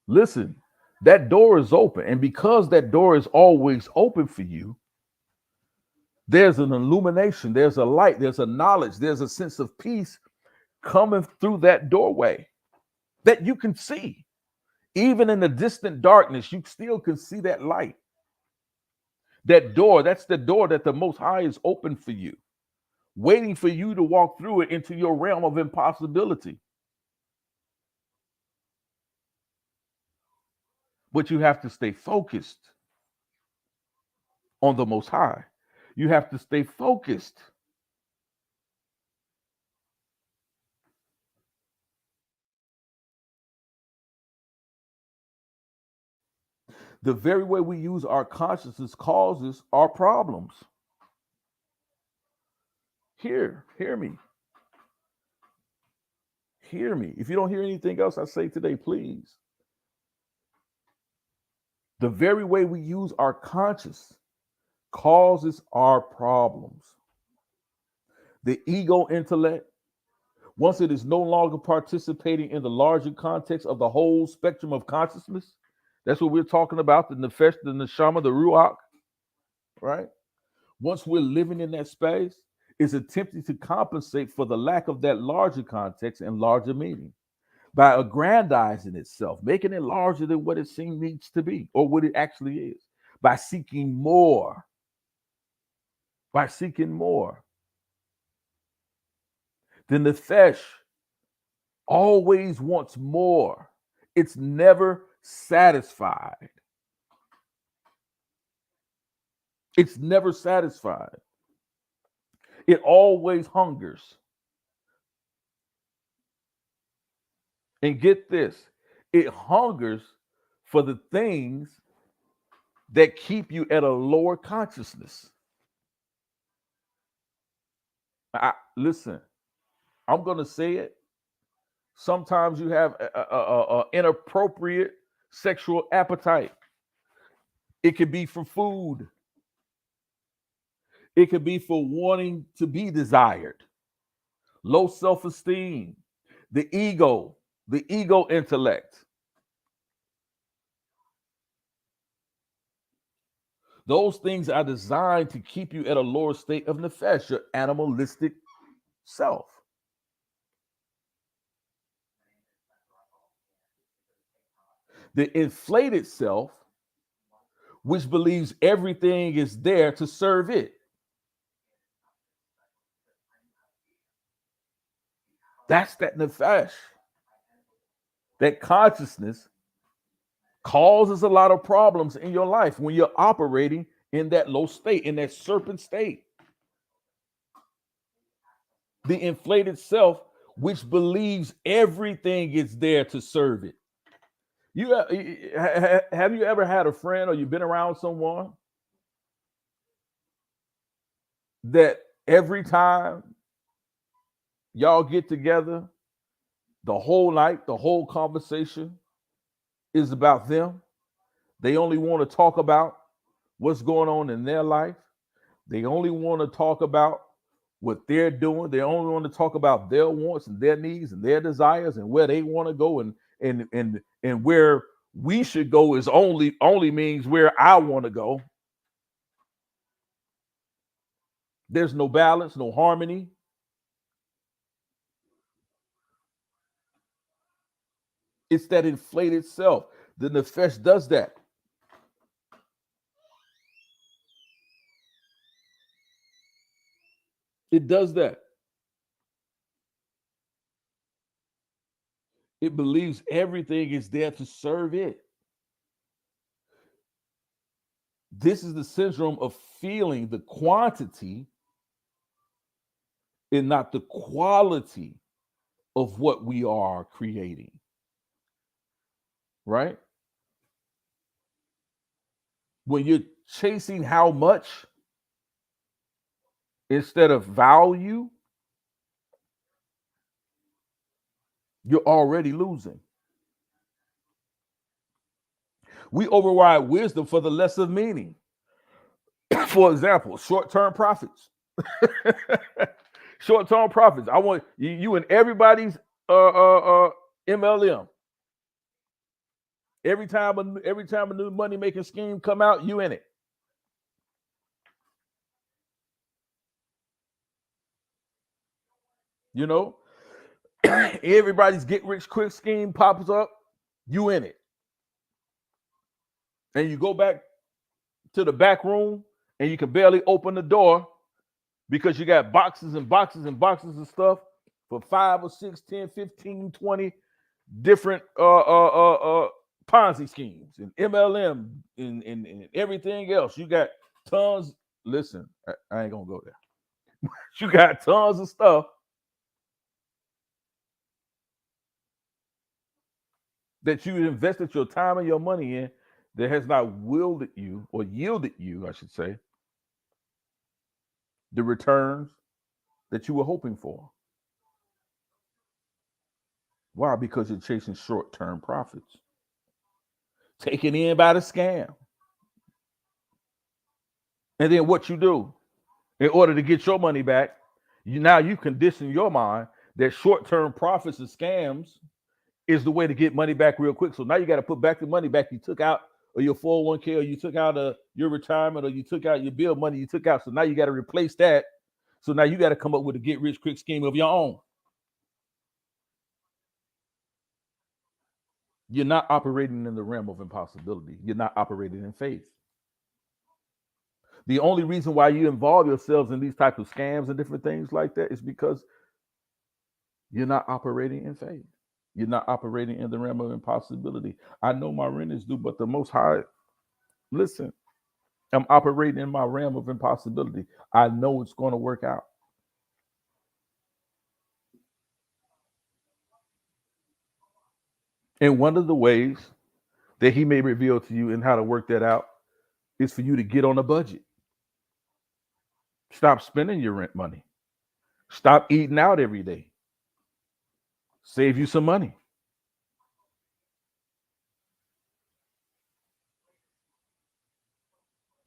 S1: Listen, that door is open, and because that door is always open for you, there's an illumination, there's a light, there's a knowledge, there's a sense of peace coming through that doorway that you can see. Even in the distant darkness, you still can see that light. That door, that's the door that the Most High is open for you, waiting for you to walk through it into your realm of impossibility. But you have to stay focused on the Most High. You have to stay focused. The very way we use our consciousness causes our problems. Hear me. Hear me. If you don't hear anything else I say today, please. The very way we use our conscious causes our problems. The ego intellect, once it is no longer participating in the larger context of the whole spectrum of consciousness, that's what we're talking about, the nefesh, the neshama, the ruach, right? Once we're living in that space, it's attempting to compensate for the lack of that larger context and larger meaning by aggrandizing itself, making it larger than what it seems needs to be or what it actually is, by seeking more. By seeking more. The nefesh always wants more. It's never satisfied. It's never satisfied. It always hungers. And get this, it hungers for the things that keep you at a lower consciousness. Listen, I'm going to say it. Sometimes you have a inappropriate sexual appetite. It could be for food. It could be for wanting to be desired. Low self-esteem, the ego intellect. Those things are designed to keep you at a lower state of nefesh, your animalistic self. The inflated self, which believes everything is there to serve it. That's that nefesh. That consciousness causes a lot of problems in your life when you're operating in that low state, in that serpent state. The inflated self, which believes everything is there to serve it. Have you ever had a friend or you've been around someone that every time y'all get together, the whole night, the whole conversation is about them? They only want to talk about what's going on in their life. They only want to talk about what they're doing. They only want to talk about their wants and their needs and their desires and where they want to go, and where we should go is only means where I want to go. There's no balance, no harmony. It's that inflated self. The nefesh does that. It does that. It believes everything is there to serve it. This is the syndrome of feeling the quantity and not the quality of what we are creating. Right? When you're chasing how much instead of value, you're already losing. We override wisdom for the lesser meaning. For example, short-term profits. Short-term profits. I want you and everybody's MLM. Every time a new money making scheme come out, you in it. You know, everybody's get rich quick scheme pops up, you in it. And you go back to the back room and you can barely open the door because you got boxes and boxes and boxes of stuff for 5 or 6, 10, 15, 20 different Ponzi schemes and MLM and everything else. You got tons. Listen, I ain't gonna go there. You got tons of stuff that you invested your time and your money in that has not yielded you, I should say, the returns that you were hoping for. Why? Because you're chasing short-term profits. Taken in by the scam. And then what you do in order to get your money back, you condition your mind that short-term profits and scams is the way to get money back real quick. So now you got to put back the money back you took out of your 401k, or you took out of your retirement, or you took out your bill money you took out. So now you got to replace that. So now you got to come up with a get rich quick scheme of your own. You're not operating in the realm of impossibility. You're not operating in faith. The only reason why you involve yourselves in these types of scams and different things like that is because you're not operating in faith. You're not operating in the realm of impossibility. I know my rent is due, but the Most High, listen, I'm operating in my realm of impossibility. I know it's going to work out. And one of the ways that he may reveal to you and how to work that out is for you to get on a budget. Stop spending your rent money. Stop eating out every day. Save you some money.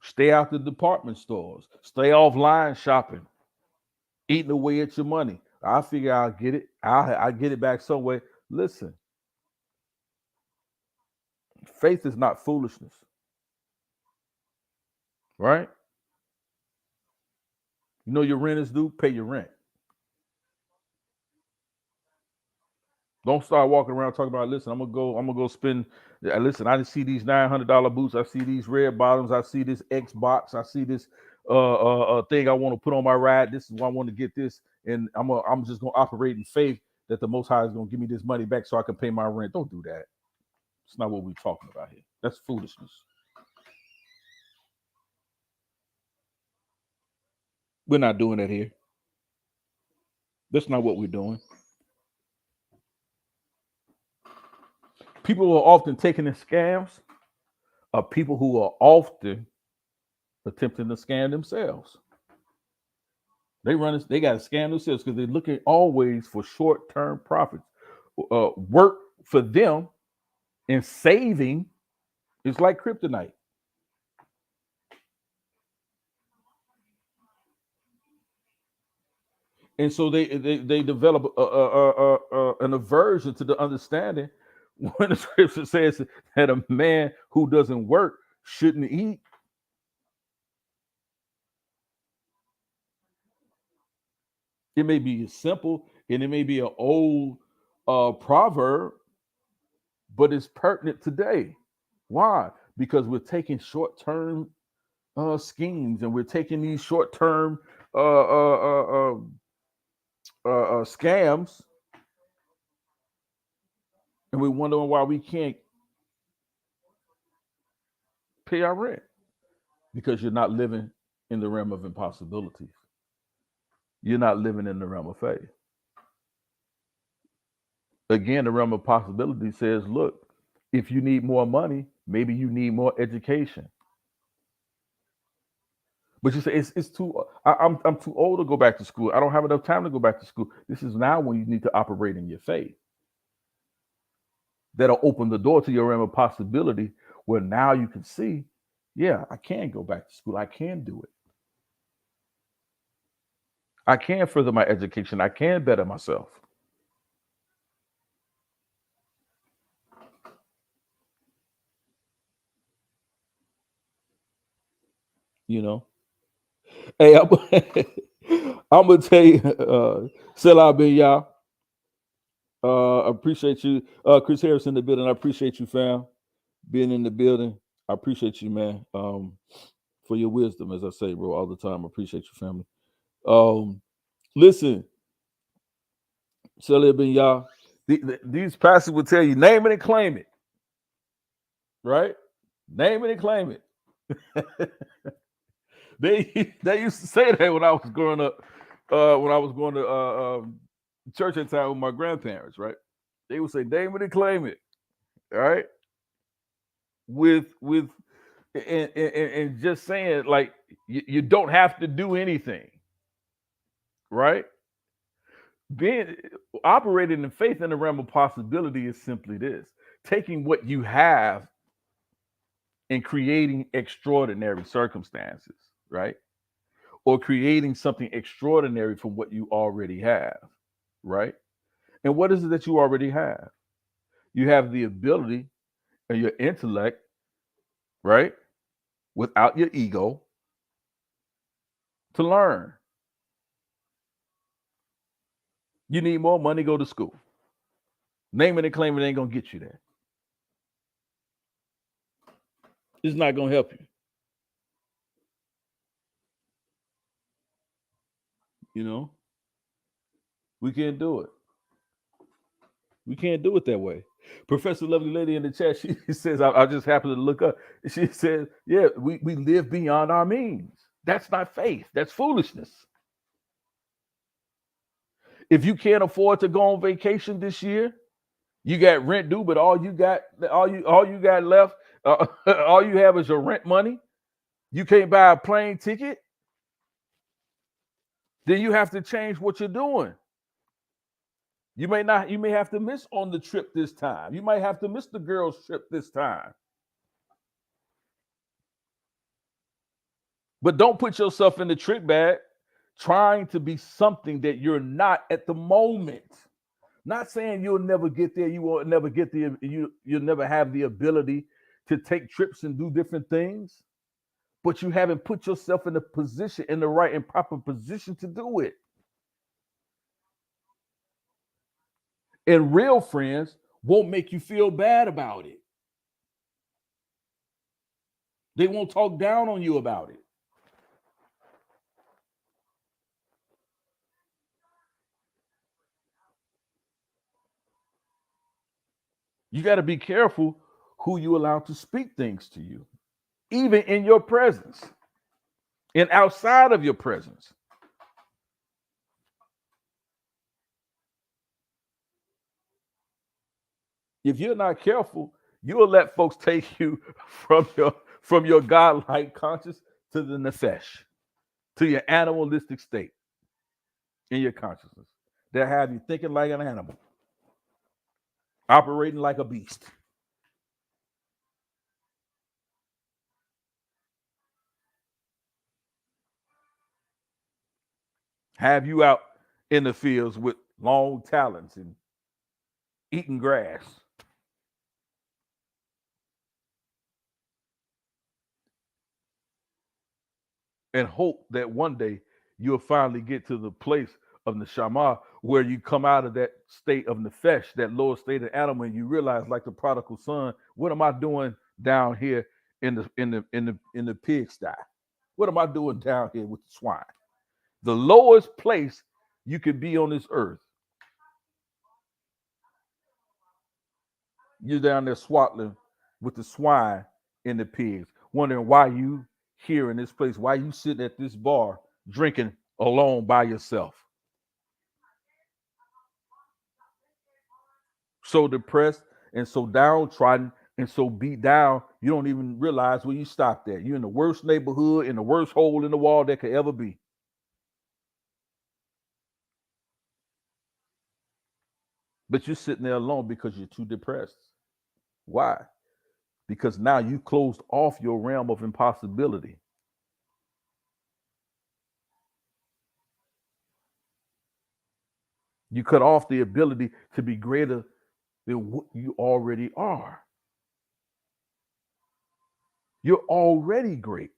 S1: Stay out the department stores. Stay offline shopping. Eating away at your money. I figure I'll get it. I'll get it back some way. Listen, faith is not foolishness. Right? You know your rent is due, pay your rent. Don't start walking around talking about, listen, I'm gonna go spend. Listen, I see these $900 boots, I see these red bottoms, I see this Xbox, I see this thing I want to put on my ride. This is why I want to get this, and I'm just gonna operate in faith that the Most High is gonna give me this money back so I can pay my rent. Don't do that. It's not what we're talking about here. That's foolishness. We're not doing that here. That's not what we're doing. People who are often taking in scams are people who are often attempting to scam themselves. They got to scam themselves because they're looking always for short-term profits. Work for them and saving is like kryptonite. And so they develop an aversion to the understanding when the scripture says that a man who doesn't work shouldn't eat. It may be simple and it may be an old proverb, but it's pertinent today. Why? Because we're taking short-term schemes, and we're taking these short-term scams, and we're wondering why we can't pay our rent, because you're not living in the realm of impossibilities. You're not living in the realm of faith. Again, the realm of possibility says, look, if you need more money, maybe you need more education. But you say it's too. I'm too old to go back to school. I don't have enough time to go back to school. This is now when you need to operate in your faith. That'll open the door to your realm of possibility, where now you can see, yeah, I can go back to school. I can do it. I can further my education. I can better myself. You know. Hey, I'm gonna tell you, Selah bin Yah. Appreciate you, Chris Harris in the building. I appreciate you, fam, being in the building. I appreciate you, man, for your wisdom, as I say, bro, all the time. I appreciate you, family. Listen, Selah bin Yah. These pastors will tell you, name it and claim it, right? Name it and claim it. They used to say that when I was growing up, when I was going to church at the time with my grandparents, right? They would say, name it and claim it, all right? With and just saying, like, you don't have to do anything, right? Being operating in faith in the realm of possibility is simply this: taking what you have and creating extraordinary circumstances, right? Or creating something extraordinary from what you already have, right? And what is it that you already have? You have the ability and your intellect, right? Without your ego, to learn. You need more money, go to school. Naming and claiming ain't gonna get you there. It's not gonna help you. You know, we can't do it. We can't do it that way. Professor Lovely Lady in the chat, she says, I just happened to look up. She says, yeah, we live beyond our means. That's not faith. That's foolishness. If you can't afford to go on vacation this year, you got rent due, but all you got left, all you have is your rent money. You can't buy a plane ticket. Then you have to change what you're doing. You may have to miss on the trip this time. You might have to miss the girls' trip this time. But don't put yourself in the trick bag trying to be something that you're not at the moment. Not saying you'll never get there, you won't never get there, you'll never have the ability to take trips and do different things, but you haven't put yourself in the position, in the right and proper position to do it. And real friends won't make you feel bad about it. They won't talk down on you about it. You got to be careful who you allow to speak things to you, even in your presence and outside of your presence. If you're not careful, you'll let folks take you from your godlike conscious to the nefesh, to your animalistic state in your consciousness. They'll have you thinking like an animal, operating like a beast. Have you out in the fields with long talons and eating grass. And hope that one day you'll finally get to the place of neshama where you come out of that state of nefesh, that lower state of animal, and you realize, like the prodigal son, what am I doing down here in the pigsty? What am I doing down here with the swine? The lowest place you can be on this earth. You're down there swaddling with the swine and the pigs, wondering why you here in this place, why you sitting at this bar drinking alone by yourself. So depressed and so downtrodden and so beat down, you don't even realize where you stopped at. You're in the worst neighborhood, in the worst hole in the wall that could ever be. But you're sitting there alone because you're too depressed. Why? Because now you closed off your realm of impossibility. You cut off the ability to be greater than what you already are. You're already great.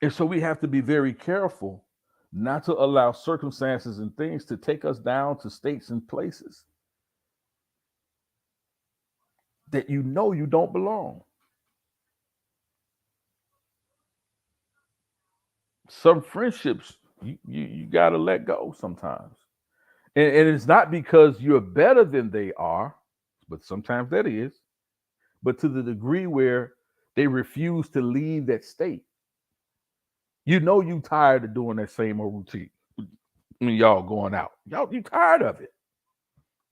S1: And so we have to be very careful not to allow circumstances and things to take us down to states and places that you know you don't belong. Some friendships you got to let go sometimes. And it's not because you're better than they are, but sometimes that is, but to the degree where they refuse to leave that state. You know you tired of doing that same old routine when y'all going out. Y'all, you tired of it.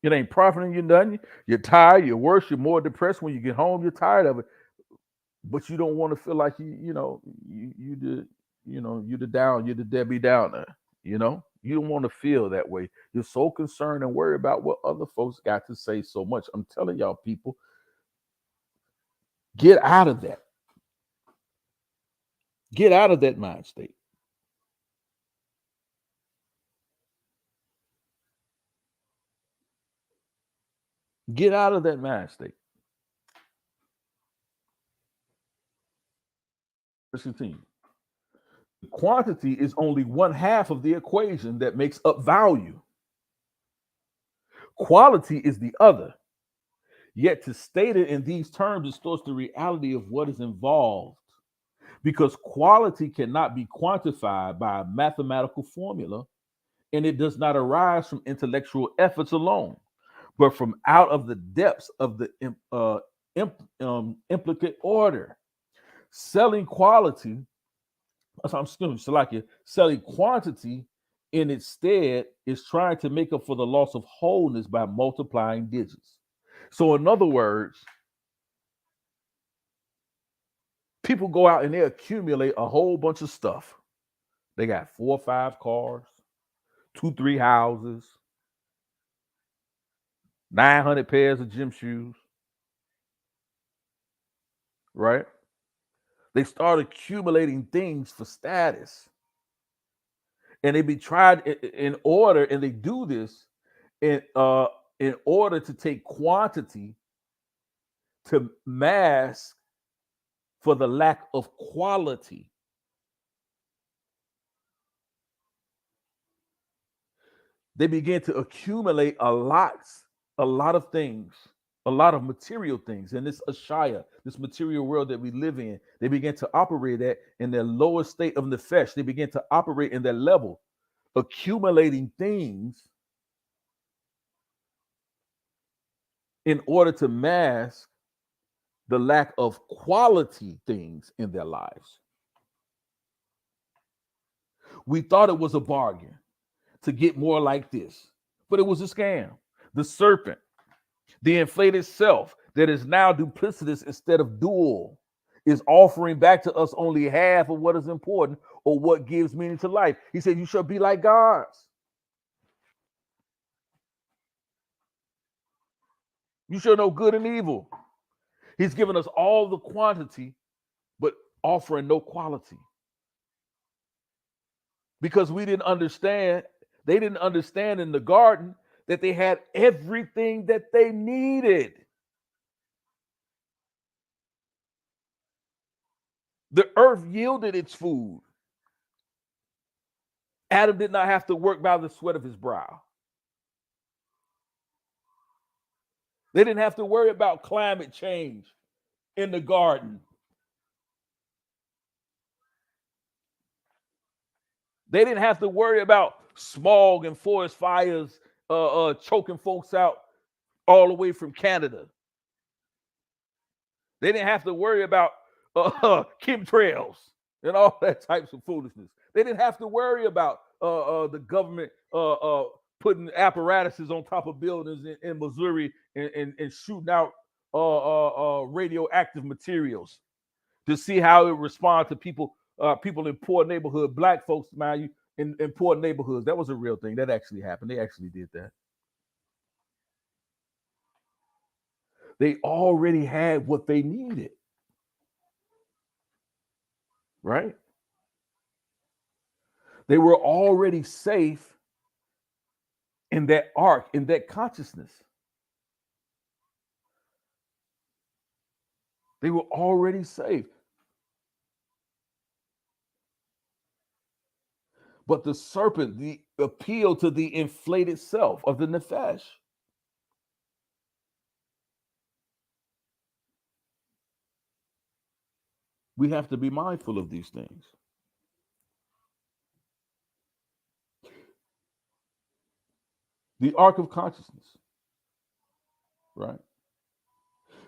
S1: It ain't profiting you nothing. You're tired, you're worse, you're more depressed when you get home, you're tired of it. But you don't want to feel like you're the Debbie Downer, you know? You don't want to feel that way. You're so concerned and worried about what other folks got to say so much. I'm telling y'all, people, get out of that. Get out of that mind state. Get out of that mind state. Let's continue. Quantity is only one half of the equation that makes up value. Quality is the other. Yet to state it in these terms distorts the reality of what is involved, because quality cannot be quantified by a mathematical formula, and it does not arise from intellectual efforts alone, but from out of the depths of the implicate order. Selling quality, selling quantity in its stead is trying to make up for the loss of wholeness by multiplying digits. So, in other words, people go out and they accumulate a whole bunch of stuff. They got 4 or 5 cars, 2, 3 houses, 900 pairs of gym shoes, right? They start accumulating things for status. And they be tried in order, and they do this in order to take quantity to mask for the lack of quality. They begin to accumulate a lot of things, a lot of material things in this ashaya, this material world that we live in. They begin to operate at in their lower state of nefesh. They begin to operate in their level, accumulating things in order to mask the lack of quality things in their lives. We thought it was a bargain to get more like this, but it was a scam. The serpent, the inflated self that is now duplicitous instead of dual, is offering back to us only half of what is important or what gives meaning to life. He said, you shall be like gods. You shall know good and evil. He's given us all the quantity, but offering no quality. Because we didn't understand, they didn't understand in the garden that they had everything that they needed. The earth yielded its food. Adam did not have to work by the sweat of his brow. They didn't have to worry about climate change in the garden. They didn't have to worry about smog and forest fires choking folks out all the way from Canada. They didn't have to worry about chemtrails and all that types of foolishness. They didn't have to worry about the government putting apparatuses on top of buildings in Missouri and shooting out radioactive materials to see how it responds to people in poor neighborhood, black folks, mind you, in poor neighborhoods. That was a real thing. That actually happened. They actually did that. They already had what they needed. Right? They were already safe in that ark, in that consciousness. They were already safe. But the serpent, the appeal to the inflated self of the nefesh. We have to be mindful of these things. The Ark of Consciousness, right?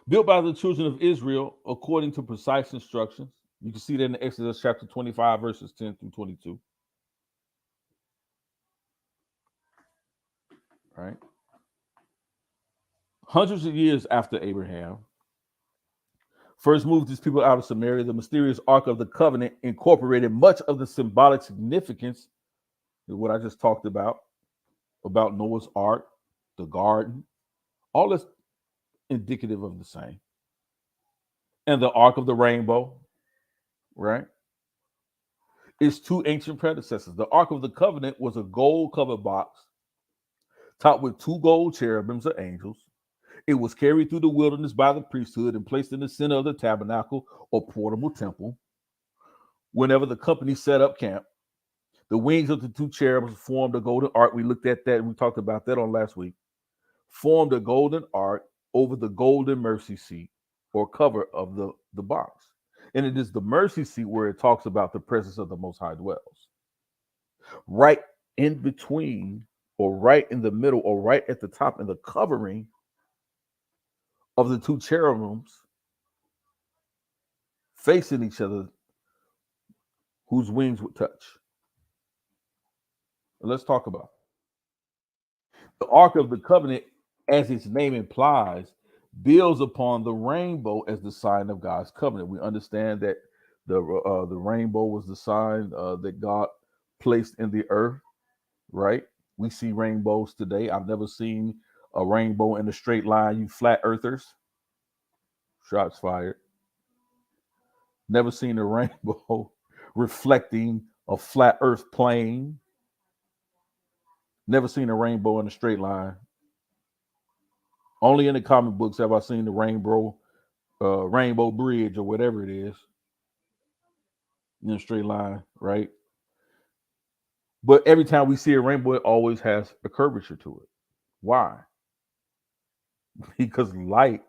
S1: Built by the children of Israel according to precise instructions. You can see that in Exodus chapter 25, verses 10 through 22. Right? Hundreds of years after Abraham first moved his people out of Samaria, the mysterious Ark of the Covenant incorporated much of the symbolic significance of what I just talked about Noah's Ark, the garden, all this indicative of the same. And the Ark of the Rainbow, right? Its two ancient predecessors. The Ark of the Covenant was a gold-covered box topped with two gold cherubims or angels. It was carried through the wilderness by the priesthood and placed in the center of the tabernacle or portable temple. Whenever the company set up camp, the wings of the two cherubs formed a golden ark. We looked at that and we talked about that on last week. Formed a golden ark over the golden mercy seat or cover of the box. And it is the mercy seat where it talks about the presence of the Most High dwells. Right in between, or right in the middle, or right at the top in the covering of the two cherubims facing each other, whose wings would touch. Let's talk about the Ark of the Covenant, as its name implies, builds upon the rainbow as the sign of God's covenant. We understand that the rainbow was the sign that God placed in the earth, right? We see rainbows today. I've never seen a rainbow in a straight line, you flat earthers. Shots fired. Never seen a rainbow reflecting a flat earth plane. Never seen a rainbow in a straight line. Only in the comic books have I seen the rainbow bridge or whatever it is in a straight line, right? But every time we see a rainbow, it always has a curvature to it. Why? Because light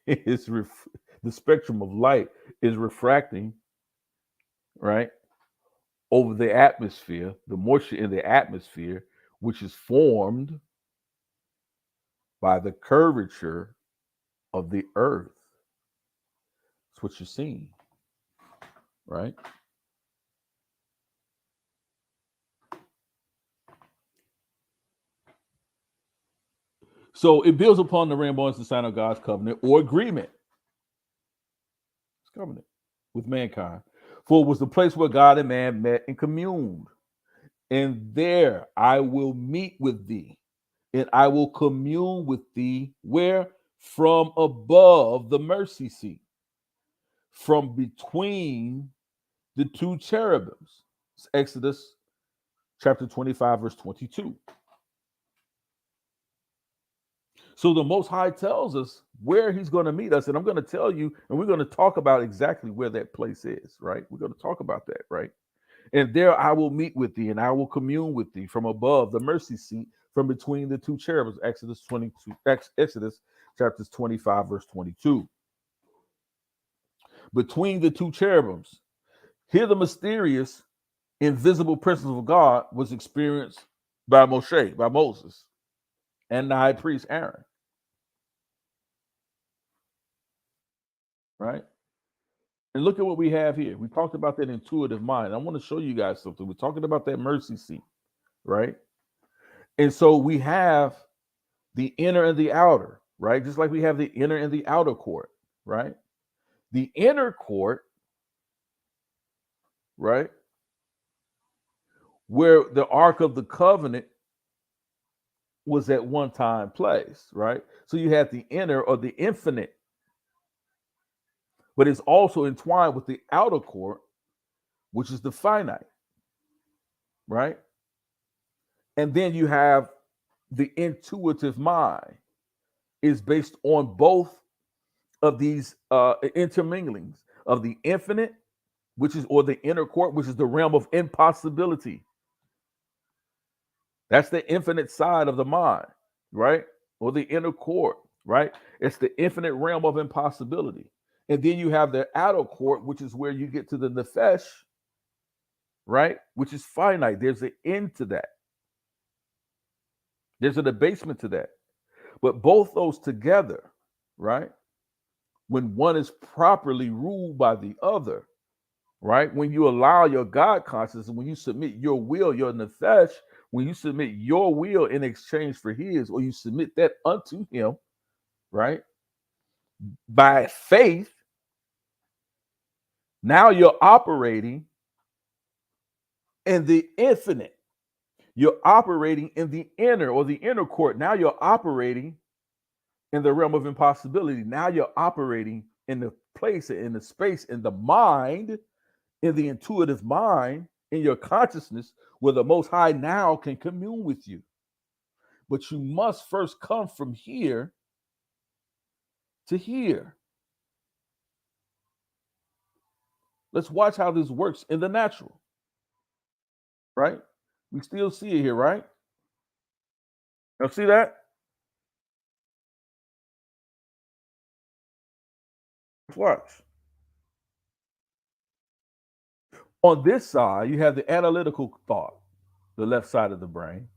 S1: is the spectrum of light is refracting, right, over the atmosphere, the moisture in the atmosphere, which is formed by the curvature of the earth. That's what you're seeing, right? So it builds upon the rainbow as the sign of God's covenant or agreement. It's covenant with mankind. For it was the place where God and man met and communed. And there I will meet with thee, and I will commune with thee, where? from above the mercy seat, from between the two cherubims. It's Exodus chapter 25, verse 22. So the Most High tells us where he's going to meet us. And I'm going to tell you, and we're going to talk about exactly where that place is, right? We're going to talk about that, right? And there I will meet with thee, and I will commune with thee from above the mercy seat, from between the two cherubims. Exodus chapters 25, verse 22. Between the two cherubims. Here the mysterious, invisible presence of God was experienced by Moshe, by Moses, and the high priest Aaron. Right? And look at what we have here. We talked about that intuitive mind. I want to show you guys something. We're talking about that mercy seat, right? And so we have the inner and the outer, right? Just like we have the inner and the outer court, right? The inner court, right, where the Ark of the Covenant was at one time placed, right? So you have the inner or the infinite, but it's also entwined with the outer court, which is the finite, right? And then you have the intuitive mind is based on both of these interminglings of the infinite, which is, or the inner court, which is the realm of impossibility. That's the infinite side of the mind, right? Or the inner court, right? It's the infinite realm of impossibility. And then you have the outer court, which is where you get to the nefesh, right? Which is finite. There's an end to that. There's an abasement to that. But both those together, right? When one is properly ruled by the other, right? When you allow your God consciousness, when you submit your will, your nefesh, when you submit your will in exchange for his, or you submit that unto him, right? By faith, now you're operating in the infinite. You're operating in the inner or the inner court. Now you're operating in the realm of impossibility. Now you're operating in the place, in the space, in the mind, in the intuitive mind, in your consciousness, where the Most High now can commune with you. But you must first come from here to here. Let's watch how this works in the natural, right? We still see it here, right? Now see that? Let's watch. On this side, you have the analytical thought, the left side of the brain,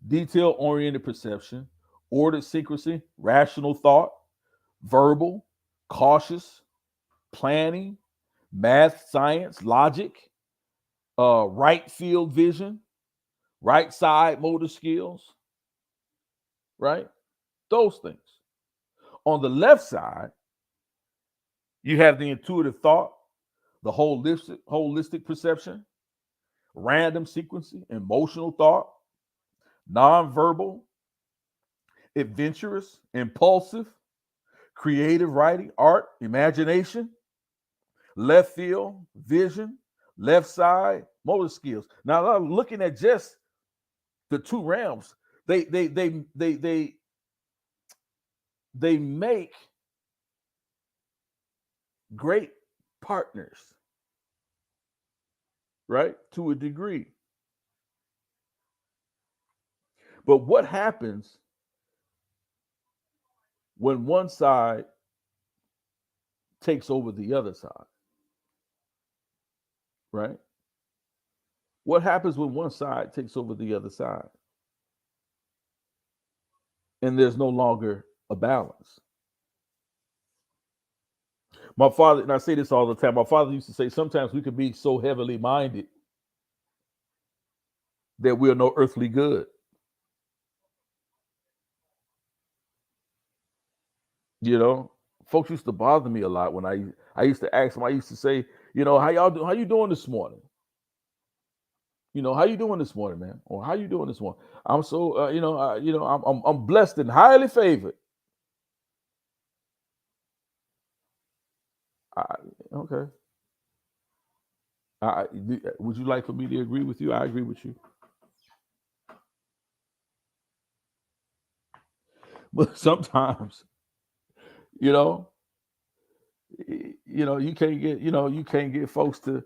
S1: detail-oriented perception, ordered secrecy, rational thought, verbal, cautious, planning, math, science, logic, right field vision, right side motor skills, right? Those things. On the left side, you have the intuitive thought, the holistic perception, random sequencing, emotional thought, nonverbal, adventurous, impulsive, creative writing, art, imagination, left field, vision, left side, motor skills. Now I'm looking at just the two realms. They make great partners, right? To a degree. But what happens when one side takes over the other side? Right? What happens when one side takes over the other side? And there's no longer a balance. My father, and I say this all the time, my father used to say sometimes we could be so heavily minded that we're no earthly good. You know, folks used to bother me a lot when I used to ask them. I used to say, you know, how y'all do? How you doing this morning? You know, how you doing this morning, man? Or how you doing this morning? I'm so, I'm blessed and highly favored. Okay. Would you like for me to agree with you? I agree with you. But sometimes, you know, you can't get, you can't get folks to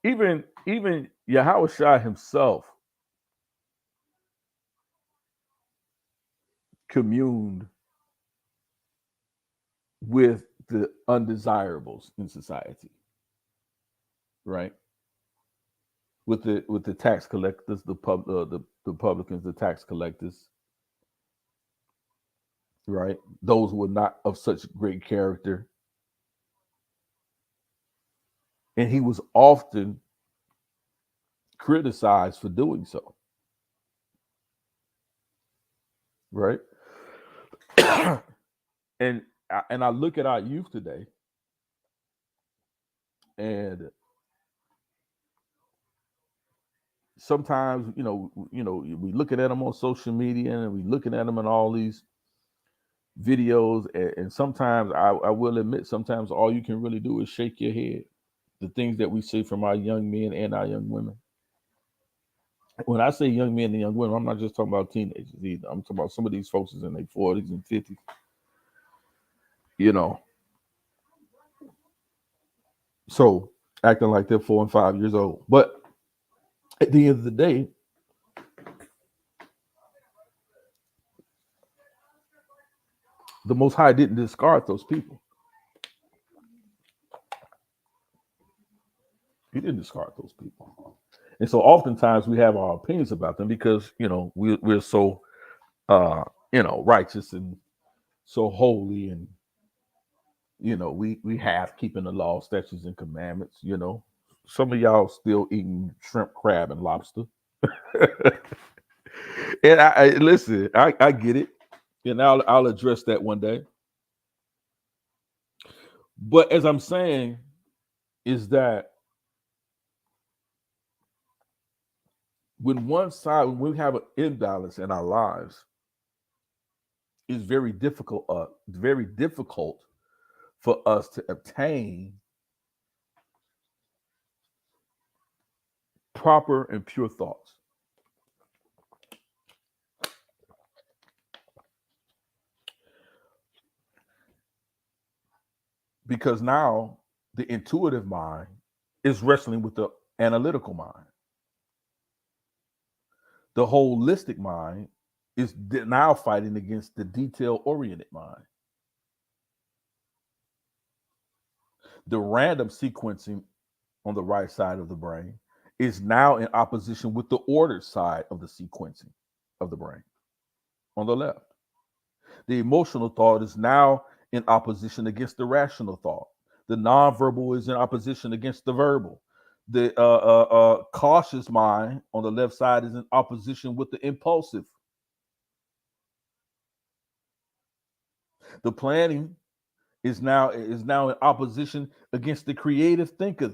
S1: even Yahweh Shai himself communed with the undesirables in society, right? With the tax collectors, the publicans, the tax collectors, right? Those who were not of such great character, and he was often criticized for doing so, right? and and I look at our youth today, and sometimes we looking at them on social media, and we looking at them in all these videos, and sometimes I will admit, sometimes all you can really do is shake your head. The things that we see from our young men and our young women. When I say young men and young women, I'm not just talking about teenagers either. I'm talking about some of these folks is in their 40s and 50s. You know, so acting like they're 4 and 5 years old. But at the end of the day, the Most High didn't discard those people. He didn't discard those people. And so oftentimes we have our opinions about them because, we're so, righteous and so holy, and, we have keeping the law, statutes, and commandments. Some of y'all still eating shrimp, crab, and lobster. And I listen, I get it. And I'll address that one day. But as I'm saying, is that when when we have an imbalance in our lives, it's very difficult for us to obtain proper and pure thoughts. Because now the intuitive mind is wrestling with the analytical mind. The holistic mind is now fighting against the detail oriented mind. The random sequencing on the right side of the brain is now in opposition with the ordered side of the sequencing of the brain on the left. The emotional thought is now in opposition against the rational thought. The nonverbal is in opposition against the verbal. The cautious mind on the left side is in opposition with the impulsive. The planning is now in opposition against the creative thinker.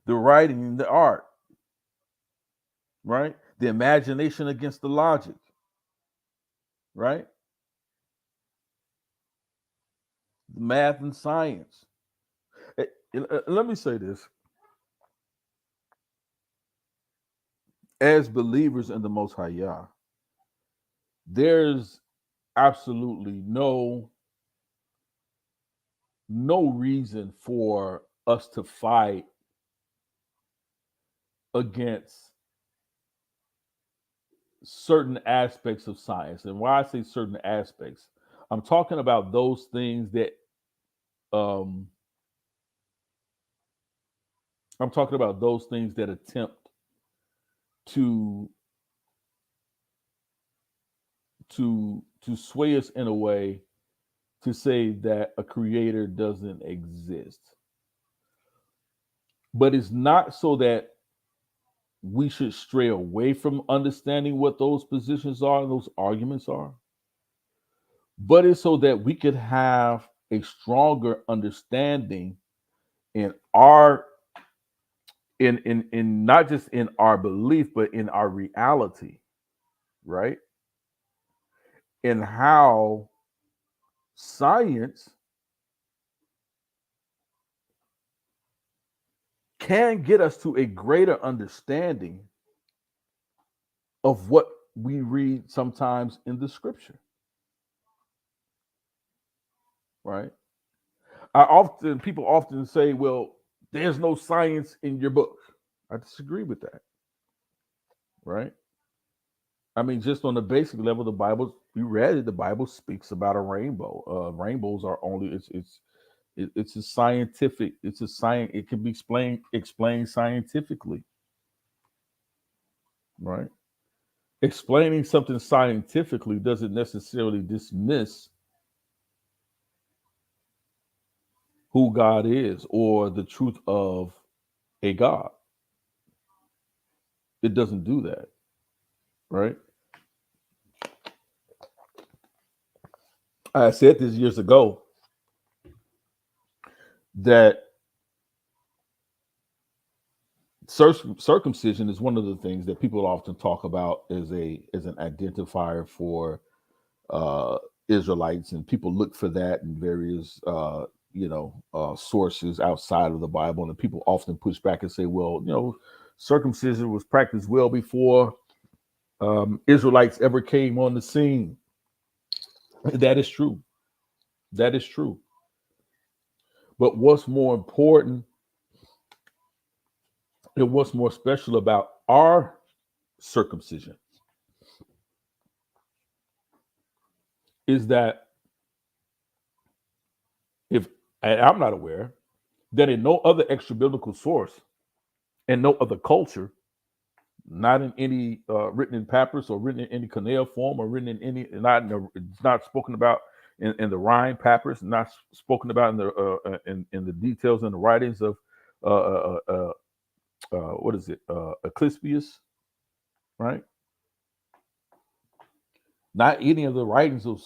S1: The writing and the art, right? The imagination against the logic, right? The math and science. Let me say this. As believers in the Most High Yah, there's absolutely no reason for us to fight against certain aspects of science. And why I say certain aspects, I'm talking about those things that attempt to sway us in a way to say that a creator doesn't exist. But it's not so that we should stray away from understanding what those positions are and those arguments are, but it's so that we could have a stronger understanding in our in not just in our belief, but in our reality, right? And how science can get us to a greater understanding of what we read sometimes in the scripture, right? People often say, well, there's no science in your book. I disagree with that, right? I mean, just on the basic level, the Bible, you read it, the Bible speaks about a rainbow. Rainbows are only, it's a scientific, it's a science, it can be explained scientifically, right? Explaining something scientifically doesn't necessarily dismiss who God is or the truth of a God. It doesn't do that, right? I said this years ago that circumcision is one of the things that people often talk about as an identifier for uh, Israelites, and people look for that in various sources outside of the Bible, and people often push back and say, well, circumcision was practiced well before Israelites ever came on the scene. That is true. That is true. But what's more important and what's more special about our circumcision is that if, and I'm not aware, that in no other extra biblical source and no other culture, not in any written in papyrus or written in any cuneiform or written in any, it's not spoken about in the Rhine papyrus, not spoken about in the in the details in the writings of what is it, Eclipsius, right? Not any of the writings of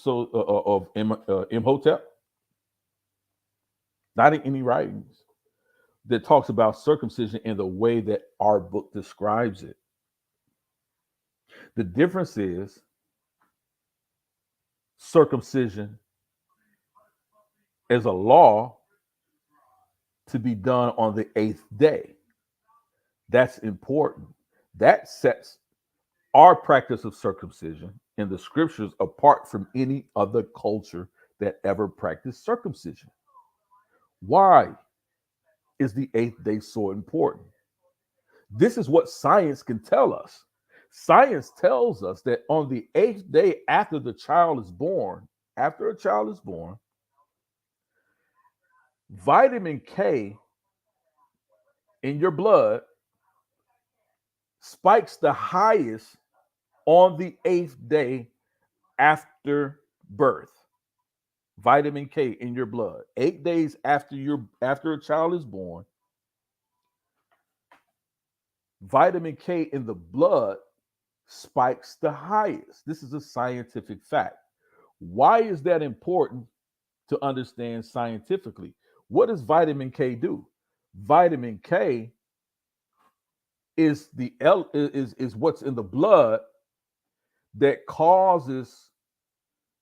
S1: Imhotep, not in any writings that talks about circumcision in the way that our book describes it. The difference is circumcision is a law to be done on the 8th day. That's important. That sets our practice of circumcision in the scriptures apart from any other culture that ever practiced circumcision. Why is the 8th day so important? This is what science can tell us. Science tells us that on the 8th day after a child is born, vitamin K in your blood spikes the highest on the 8th day after birth. Vitamin K in your blood, 8 days after a child is born, vitamin K in the blood spikes the highest. This is a scientific fact. Why is that important to understand scientifically? What does vitamin K do? Vitamin K is what's in the blood that causes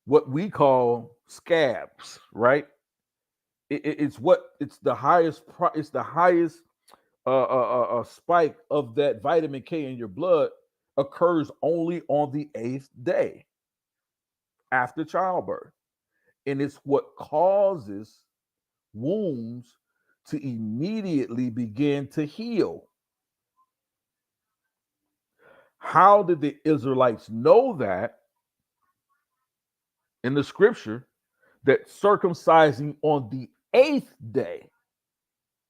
S1: what we call scabs, right? It's the highest spike of that vitamin K in your blood occurs only on the 8th day after childbirth, and it's what causes wounds to immediately begin to heal. How did the Israelites know that in the scripture, that circumcising on the 8th day,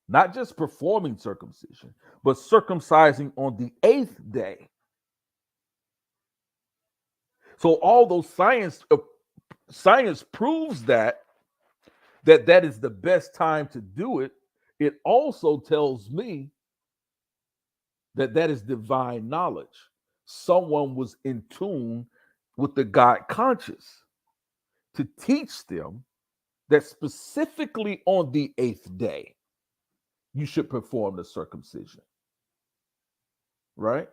S1: not just performing circumcision, but circumcising on the 8th day? So although science proves that is the best time to do it, it also tells me that is divine knowledge. Someone was in tune with the God conscious to teach them that specifically on the 8th day, you should perform the circumcision. Right?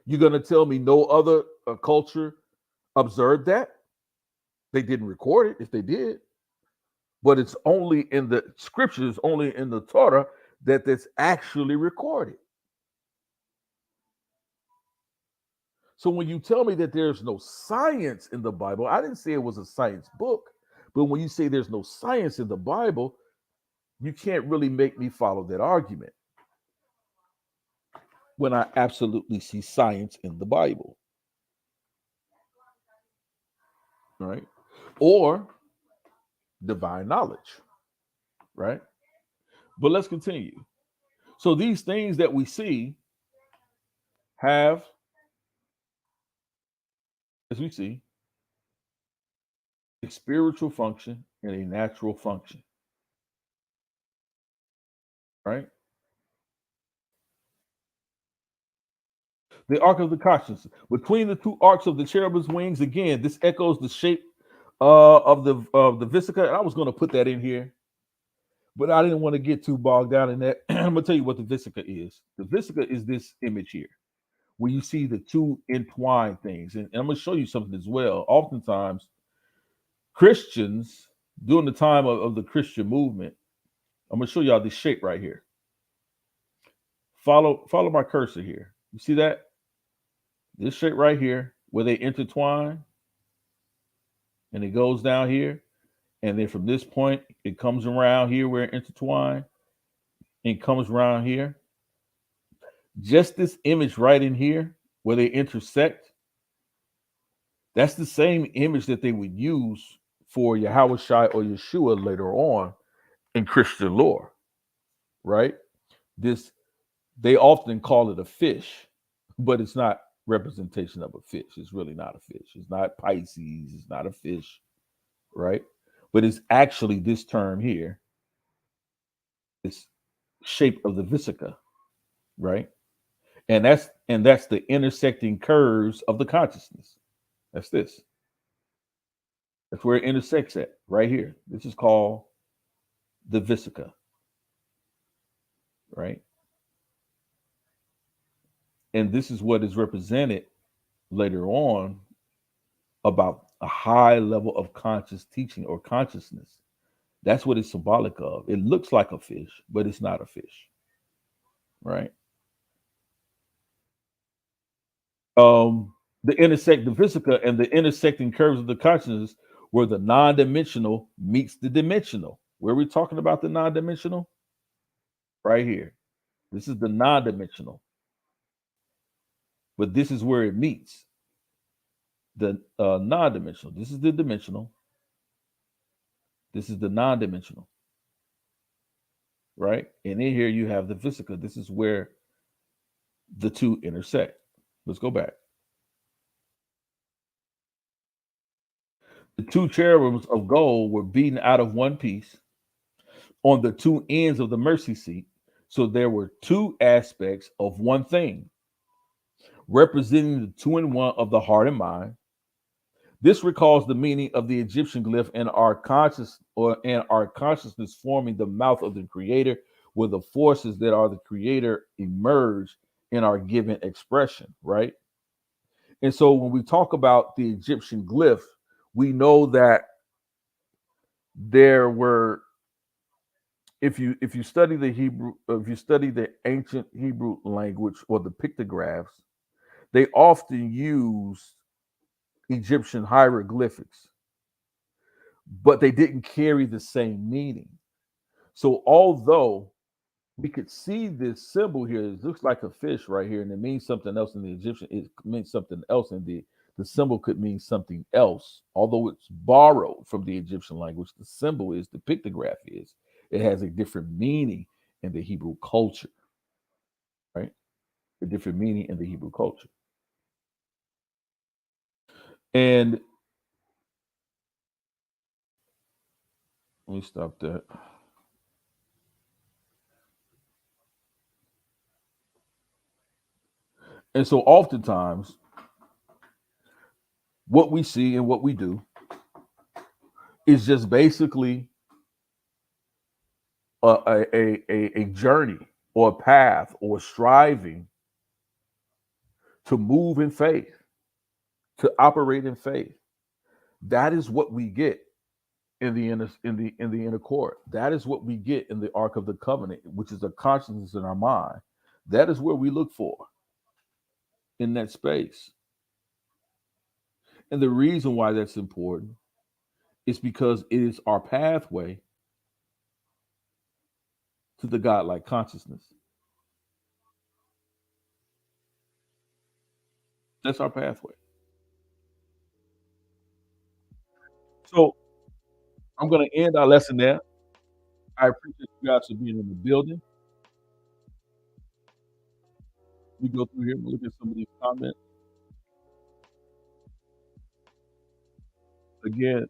S1: You're going to tell me no other culture observed that? They didn't record it if they did. But it's only in the scriptures, only in the Torah, that's actually recorded. So when you tell me that there's no science in the Bible, I didn't say it was a science book, but when you say there's no science in the Bible, you can't really make me follow that argument when I absolutely see science in the Bible, right? Or divine knowledge, right? But let's continue. So these things that we see have, as we see, a spiritual function and a natural function, right? The arc of the consciousness. Between the two arcs of the cherubim's wings, again, this echoes the shape of the vesica. And I was going to put that in here, but I didn't want to get too bogged down in that. I'm going to tell you what the vesica is. The vesica is this image here, where you see the two entwined things. And I'm going to show you something as well. Oftentimes, Christians, during the time of the Christian movement, I'm going to show y'all this shape right here. Follow my cursor here. You see that? This shape right here, where they intertwine, and it goes down here, and then from this point, it comes around here where it intertwine, and comes around here. Just this image right in here, where they intersect, that's the same image that they would use for Yahawah or Yeshua later on in Christian lore, right? This, they often call it a fish, but it's not representation of a fish. It's really not a fish. It's not Pisces. It's not a fish, right? But it's actually this term here, this shape of the vesica, right? And that's the intersecting curves of the consciousness. That's this. That's where it intersects at, right here. This is called the vesica, right? And this is what is represented later on about a high level of conscious teaching or consciousness. That's what it's symbolic of. It looks like a fish, but it's not a fish, right? The vesica and the intersecting curves of the consciousness, where the non-dimensional meets the dimensional. Where are we talking about the non-dimensional? Right here. This is the non-dimensional, but this is where it meets the non-dimensional. This is the dimensional. This is the non-dimensional, right? And in here you have the vesica. This is where the two intersect. Let's go back. The two cherubims of gold were beaten out of one piece on the two ends of the mercy seat. So there were two aspects of one thing, representing the two in one of the heart and mind. This recalls the meaning of the Egyptian glyph and our consciousness forming the mouth of the creator, where the forces that are the creator emerge in our given expression, right? And so when we talk about the Egyptian glyph, we know that there were, if you study the Hebrew, if you study the ancient Hebrew language or the pictographs, they often use Egyptian hieroglyphics, but they didn't carry the same meaning. So although we could see this symbol here, it looks like a fish right here, and it means something else in the Egyptian, it means something else in the symbol could mean something else. Although it's borrowed from the Egyptian language, the symbol is, the pictograph is, it has a different meaning in the Hebrew culture, right? A different meaning in the Hebrew culture. And let me stop that. And so oftentimes, what we see and what we do is just basically a journey or a path or striving to move in faith, to operate in faith. That is what we get in the inner court. That is what we get in the Ark of the Covenant, which is a consciousness in our mind. That is where we look for in that space. And the reason why that's important is because it is our pathway to the godlike consciousness. That's our pathway. So I'm going to end our lesson there. I appreciate you guys for being in the building. We go through here and look at some of these comments. Again,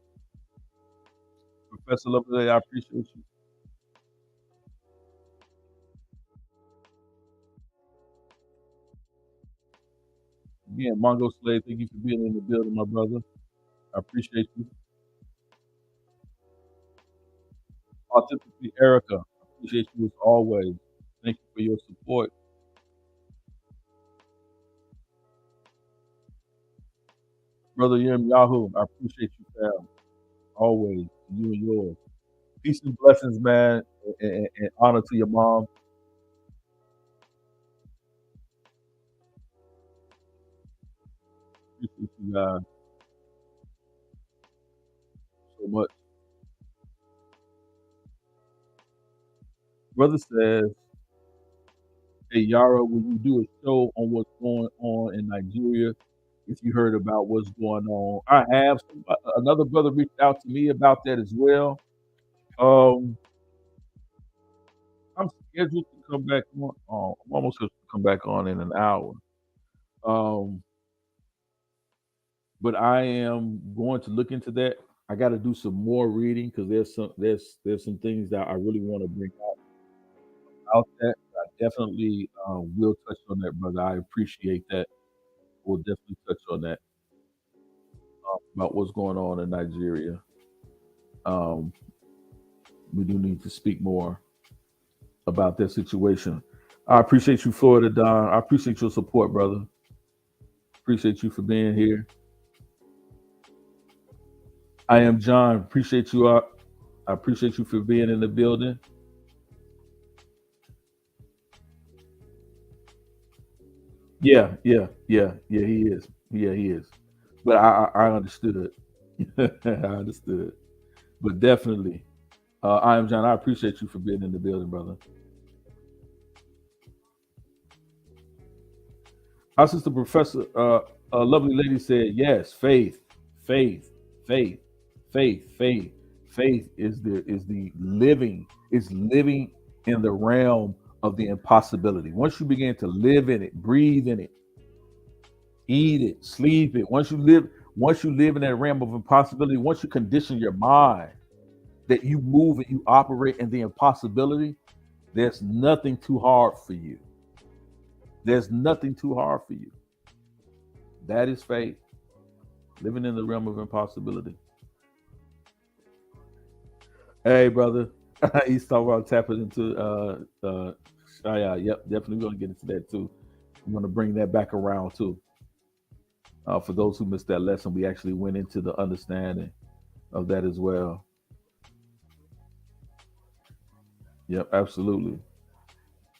S1: Professor Loveday, I appreciate you. Again, Mongo Slade, thank you for being in the building, my brother. I appreciate you. Authentically, Erica, I appreciate you as always. Thank you for your support. Brother Yim Yahoo, I appreciate you, fam. Always, you and yours. Peace and blessings, man, and honor to your mom. Appreciate you guys so much. Brother says, hey, Yara, will you do a show on what's going on in Nigeria? If you heard about what's going on, I have. Another brother reached out to me about that as well. Um, I'm scheduled to come back on. I'm almost going to come back on in an hour. Um, but I am going to look into that. I got to do some more reading because there's some things that I really want to bring out that. I definitely will touch on that, brother. I appreciate that. We'll definitely touch on that about what's going on in Nigeria. Um, we do need to speak more about that situation. I appreciate you, Florida Don. I appreciate your support, brother. Appreciate you for being here. I am John. Appreciate you. I appreciate you for being in the building. Yeah. He is. Yeah, he is. But I understood. I understood. But definitely, I am John. I appreciate you for being in the building, brother. Our sister professor, a lovely lady said, yes, faith, faith, faith, faith. Faith is the living, is living in the realm of the impossibility. Once you begin to live in it, breathe in it, eat it, sleep it, once you live in that realm of impossibility, once you condition your mind that you move and you operate in the impossibility, there's nothing too hard for you. There's nothing too hard for you. That is faith. Living in the realm of impossibility. Hey, brother. He's talking about tapping into Shaya. Yep, definitely gonna get into that too. I'm gonna bring that back around too. For those who missed that lesson, we actually went into the understanding of that as well. Yep, absolutely.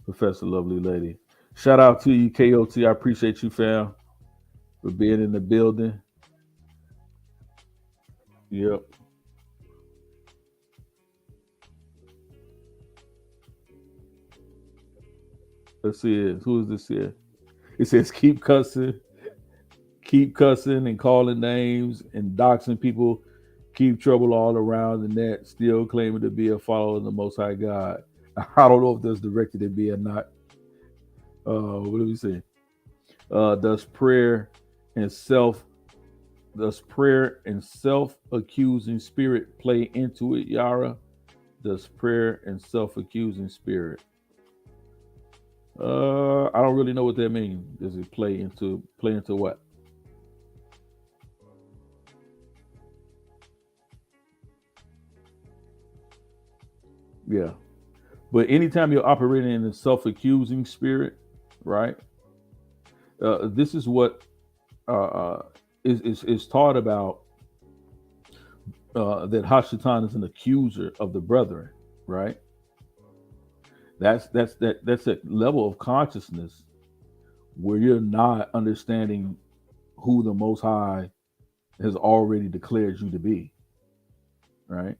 S1: Professor Lovely Lady. Shout out to you, KOT. I appreciate you, fam, for being in the building. Yep. Let's see it. Who is this here? It says keep cussing and calling names and doxing people, keep trouble all around the net, still claiming to be a follower of the Most High God. I don't know if that's directed at me or not. What do we say? Does prayer and self does prayer and self-accusing spirit play into it, Yara? Does prayer and self-accusing spirit? I don't really know what that means. Does it play into what? Yeah. But anytime you're operating in a self-accusing spirit, right? This is what is taught about that Hashatan is an accuser of the brethren, right? That's a level of consciousness where you're not understanding who the Most High has already declared you to be, right?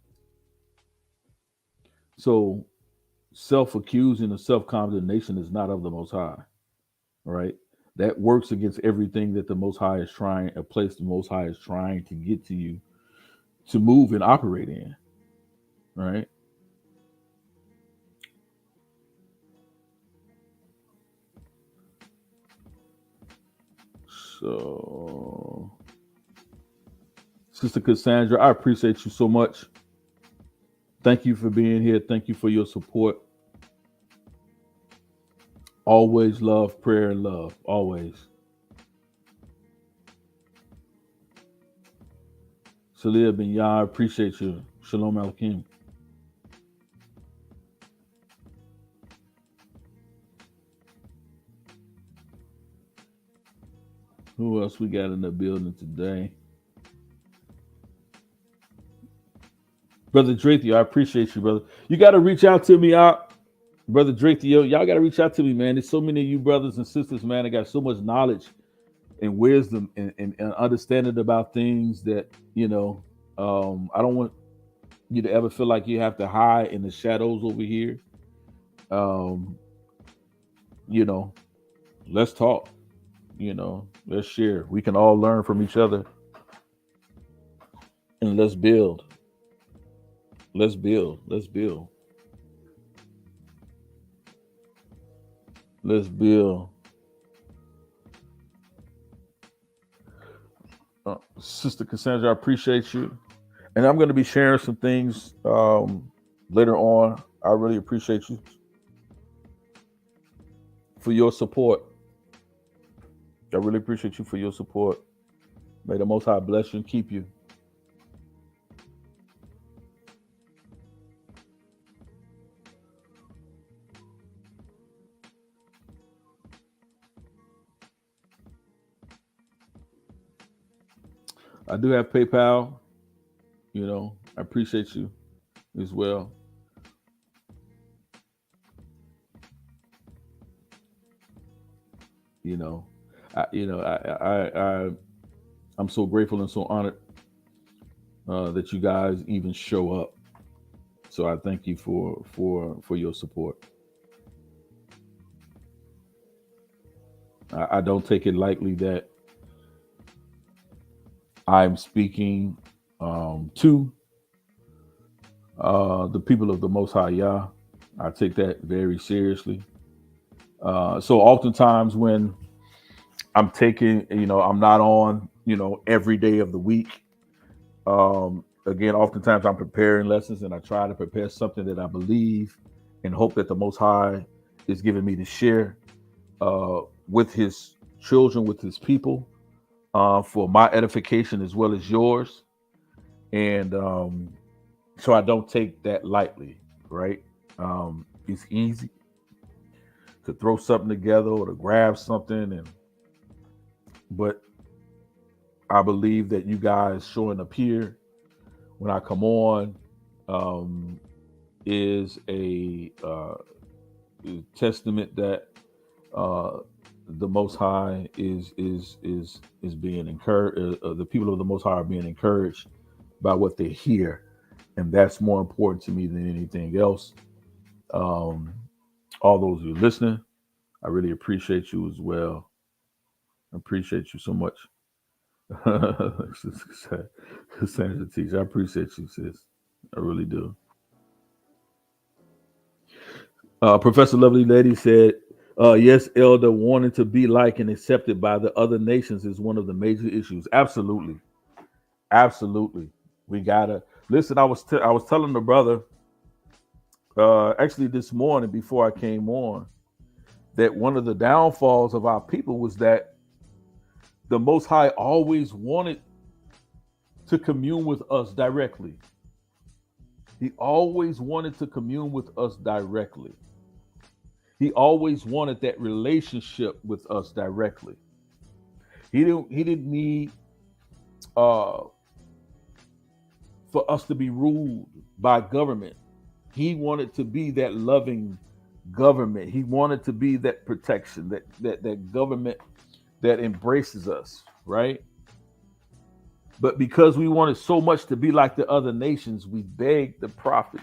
S1: So self-accusing or self-condemnation is not of the Most High, right? That works against everything that the Most High is trying, a place the Most High is trying to get to you to move and operate in, right? So, Sister Cassandra, I appreciate you so much. Thank you for being here. Thank you for your support. Always love, prayer, and love. Always. Salia bin Yah, I appreciate you. Shalom Aleichem. Who else we got in the building today? Brother Drathio, I appreciate you, brother. You got to reach out to me, Brother Drathio. Y'all got to reach out to me, man. There's so many of you brothers and sisters, man. I got so much knowledge and wisdom and understanding about things that, I don't want you to ever feel like you have to hide in the shadows over here. Let's talk. Let's share. We can all learn from each other, and let's build. Let's build. Let's build. Let's build. Sister Cassandra, I appreciate you. And I'm going to be sharing some things later on. I really appreciate you for your support. I really appreciate you for your support. May the Most High bless you and keep you. I do have PayPal. I appreciate you as well. I'm so grateful and so honored that you guys even show up. So I thank you for your support. I don't take it lightly that I'm speaking to the people of the Most High Yah. I take that very seriously. So oftentimes when I'm taking, I'm not on, every day of the week. Again, oftentimes I'm preparing lessons and I try to prepare something that I believe and hope that the Most High is giving me to share with his children, with his people, for my edification as well as yours. And so I don't take that lightly, right? It's easy to throw something together or to grab something, but I believe that you guys showing up here when I come on is a testament that the Most High is being encouraged. The people of the Most High are being encouraged by what they hear, and that's more important to me than anything else. All those who are listening, I really appreciate you as well. I appreciate you so much. Cassandra teacher, I appreciate you, sis. I really do. Professor Lovely Lady said, yes, Elder, wanting to be like and accepted by the other nations is one of the major issues. Absolutely. Absolutely. We gotta listen. I was telling the brother actually this morning before I came on that one of the downfalls of our people was that the Most High always wanted to commune with us directly. He always wanted to commune with us directly. He always wanted that relationship with us directly. He didn't need for us to be ruled by government. He wanted to be that loving government. He wanted to be that protection, that government that embraces us, right? But because we wanted so much to be like the other nations, we begged the prophets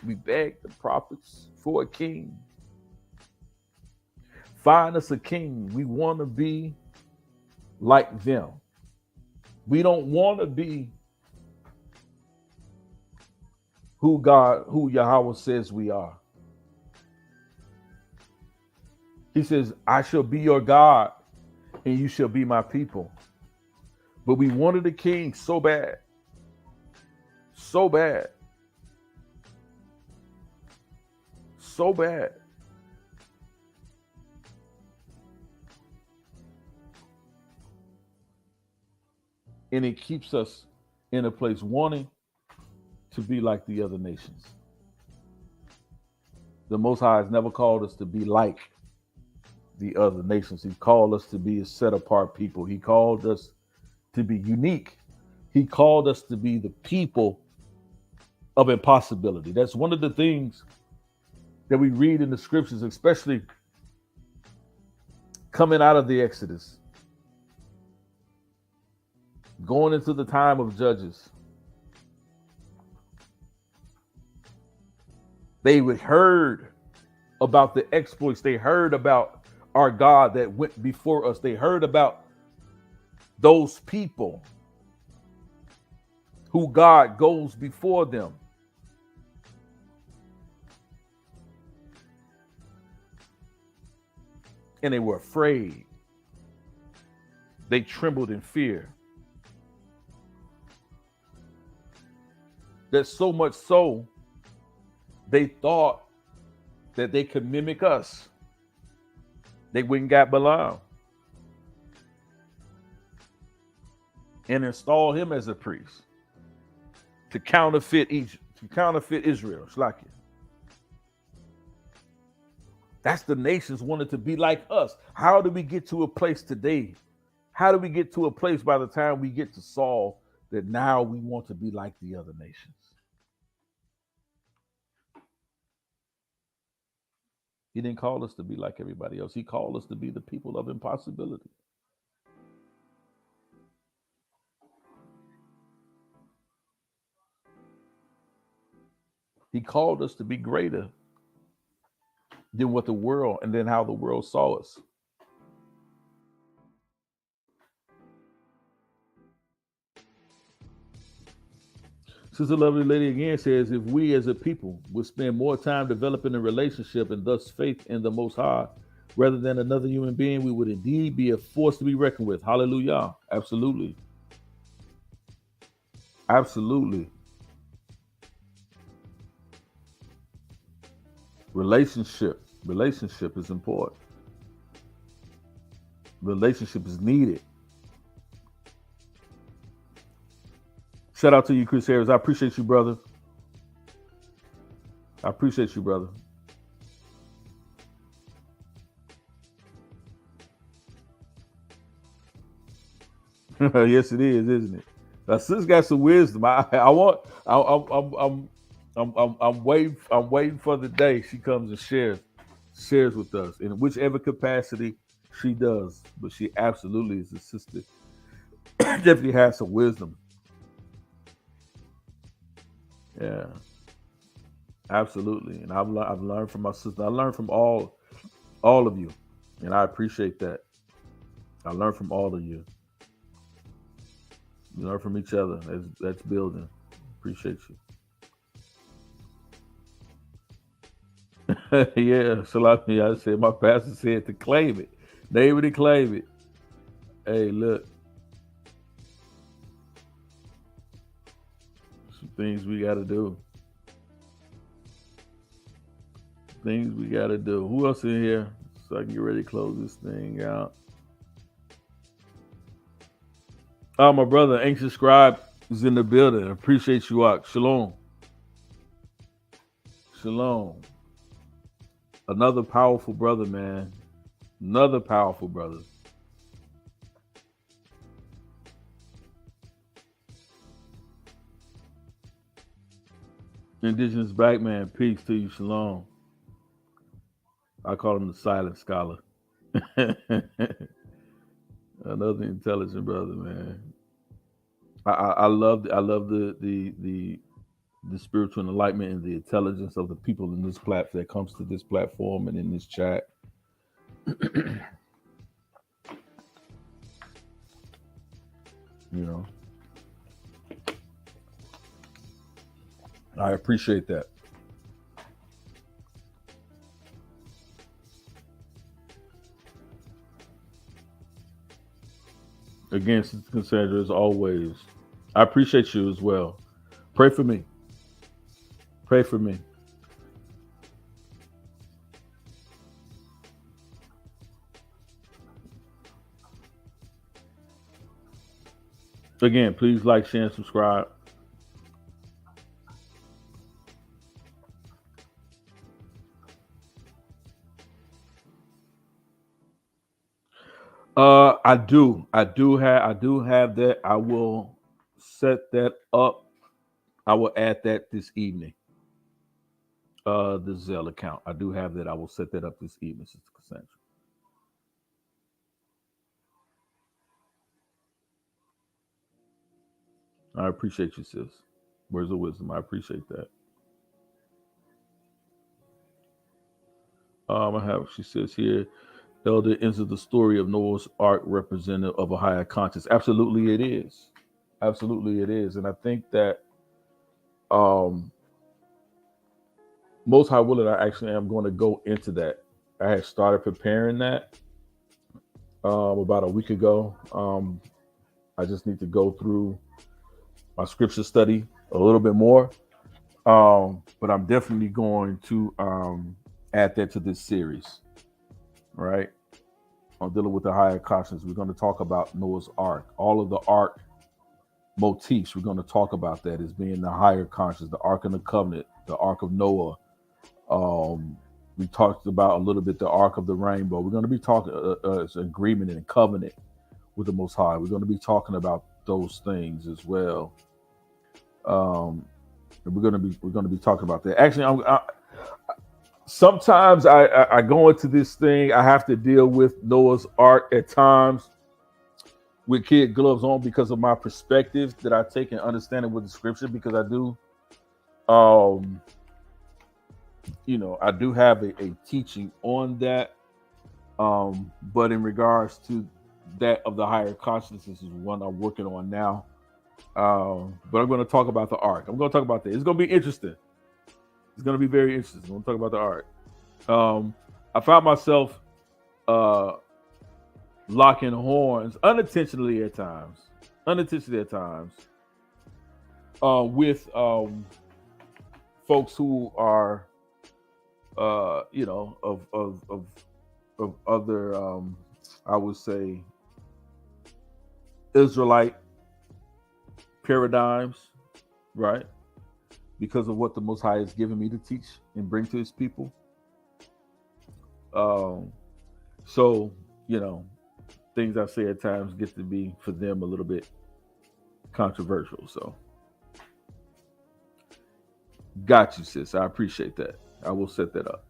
S1: for a king. Find us a king. We want to be like them. We don't want to be who Yahweh says we are. He says, I shall be your God and you shall be my people. But we wanted a king so bad. So bad. So bad. And it keeps us in a place wanting to be like the other nations. The Most High has never called us to be like the other nations. He called us to be a set apart people. He called us to be unique. He called us to be the people of impossibility. That's one of the things that we read in the scriptures, especially coming out of the Exodus, going into the time of Judges. They heard about the exploits. They heard about our God that went before us. They heard about those people who God goes before them. And they were afraid. They trembled in fear. There's so much so, they thought that they could mimic us. They went and got Balaam and installed him as a priest to counterfeit Egypt, to counterfeit Israel. It's like it. That's the nations wanted to be like us. How do we get to a place today? How do we get to a place by the time we get to Saul that now we want to be like the other nations? He didn't call us to be like everybody else. He called us to be the people of impossibility. He called us to be greater than what the world and then how the world saw us. Sister Lovely Lady again says, if we as a people would spend more time developing a relationship and thus faith in the Most High rather than another human being, we would indeed be a force to be reckoned with. Hallelujah. Absolutely. Absolutely. Relationship is important. Relationship is needed. Shout out to you, Chris Harris. I appreciate you, brother. I appreciate you, brother. Yes, it is, isn't it? Now, sis got some wisdom. I'm waiting for the day she comes and shares with us in whichever capacity she does. But she absolutely is a sister. Definitely has some wisdom. Yeah, absolutely. And I've learned from my sister. I learned from all of you, and I appreciate that. I learned from all of you. We learn from each other. That's building. Appreciate you. Yeah, Salami. I said my pastor said to claim it. Name it and claim it. Hey, look. Some things we gotta do. Things we gotta do. Who else in here? So I can get ready to close this thing out. Oh, my brother, Ancient Scribe, is in the building. Appreciate you, Ak. Shalom. Shalom. Another powerful brother, man. Another powerful brother. Indigenous black man, peace to you, shalom. I call him the silent scholar. Another intelligent brother, man. I love the spiritual enlightenment and the intelligence of the people in this platform that comes to this platform and in this chat. You know, I appreciate that. Again, Sister Cassandra, as always, I appreciate you as well. Pray for me. Pray for me. Again, please like, share, and subscribe. I do have that. I will set that up. I will add that this evening. The Zelle account. I do have that. I will set that up this evening, Sister Cassandra. I appreciate you, sis. Words of wisdom. I appreciate that. I have. She says here, Elder ends of the story of Noah's Ark representative of a higher conscience. Absolutely, it is. Absolutely, it is. And I think that most high willing, I actually am going to go into that. I had started preparing that about a week ago. I just need to go through my scripture study a little bit more. But I'm definitely going to add that to this series, right? On dealing with the higher consciousness. We're going to talk about Noah's Ark. All of the Ark motifs, we're going to talk about that as being the higher conscious, the Ark of the Covenant, the Ark of Noah. We talked about a little bit the Ark of the Rainbow. We're going to be talking agreement and covenant with the Most High. We're going to be talking about those things as well. And we're going to be talking about that. Actually, sometimes I go into this thing. I have to deal with Noah's Ark at times with kid gloves on because of my perspective that I take and understanding with the scripture. Because I do, I do have a teaching on that. But in regards to that of the higher consciousness is one I'm working on now. But I'm going to talk about the Ark. I'm going to talk about that. It's going to be interesting. It's going to be very interesting. I'm going to talk about the Ark. I found myself locking horns unintentionally at times. With folks who are, of other, I would say, Israelite paradigms, right? Because of what the Most High has given me to teach and bring to His people. So, things I say at times get to be for them a little bit controversial. So, got you, sis. I appreciate that. I will set that up.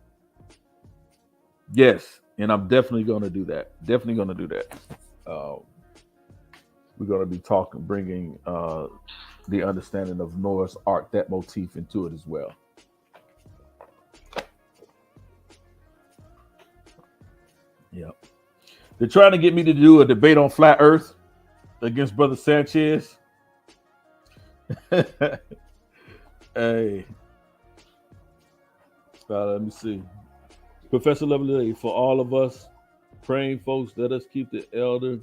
S1: Yes, and I'm definitely going to do that. We're going to be bringing the understanding of Noah's Ark, that motif, into it as well. Yep. They're trying to get me to do a debate on flat Earth against Brother Sanchez. Hey, let me see. Professor Lovely, for all of us praying folks, let us keep the elder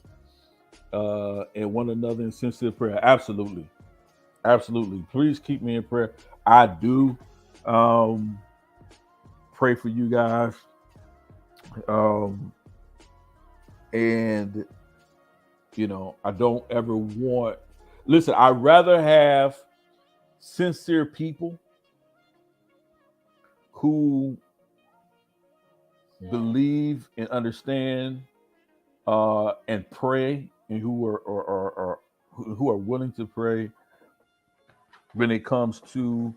S1: and one another in sincere prayer. Absolutely. Please keep me in prayer. I do pray for you guys. And I don't ever want. Listen, I'd rather have sincere people who believe and understand and pray, and who are willing to pray when it comes to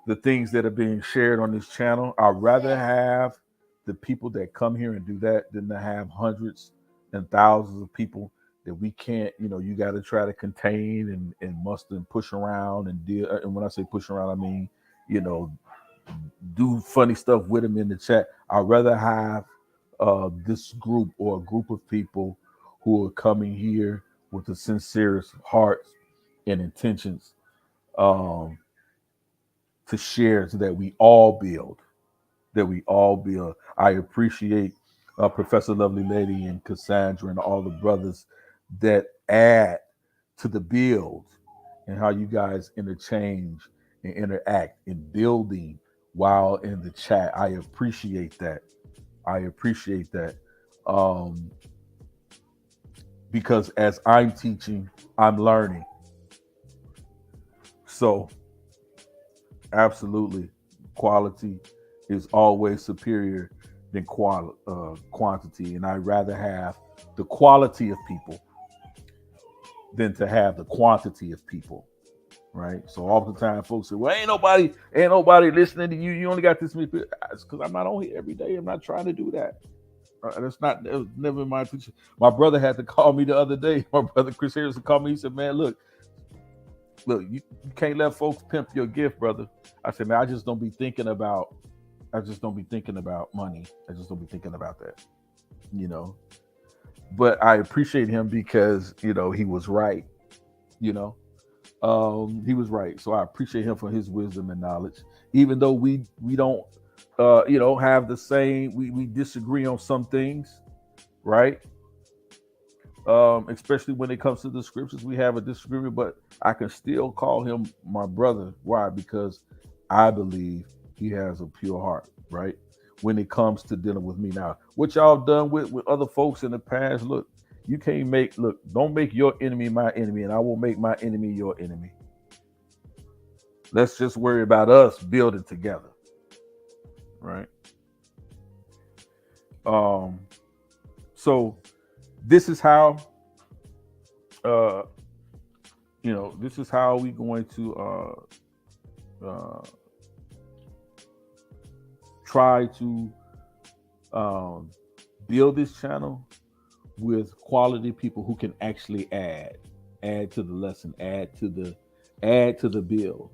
S1: the things that are being shared on this channel. I'd rather have the people that come here and do that than to have hundreds and thousands of people that we can't, you got to try to contain and muster and push around and deal. And when I say push around, I mean, you know, do funny stuff with them in the chat. I'd rather have this group or a group of people who are coming here with the sincerest hearts and intentions um, to share so that we all build. I appreciate Professor Lovely Lady and Cassandra and all the brothers that add to the build and how you guys interchange and interact in building while in the chat. I appreciate that. Um, because as I'm teaching, I'm learning. So, absolutely, quality is always superior than quantity. And I'd rather have the quality of people than to have the quantity of people. Right. So oftentimes folks say, well, ain't nobody listening to you. You only got this many people. It's because I'm not on here every day. I'm not trying to do that. That was never my teacher. My brother had to call me the other day. My brother Chris Harrison called me. He said, man, look, you can't let folks pimp your gift, brother. I said, man, I just don't be thinking about money. I just don't be thinking about that, But I appreciate him because, he was right, He was right. So I appreciate him for his wisdom and knowledge. Even though we don't, have the same, we disagree on some things, right? Especially when it comes to the scriptures, we have a disagreement, but I can still call him my brother. Why? Because I believe he has a pure heart, right? When it comes to dealing with me. Now, what y'all done with other folks in the past, look, you can't don't make your enemy my enemy, and I won't make my enemy your enemy. Let's just worry about us building together, right? So this is how, this is how we're going to try to build this channel with quality people who can actually add to the lesson, add to the build,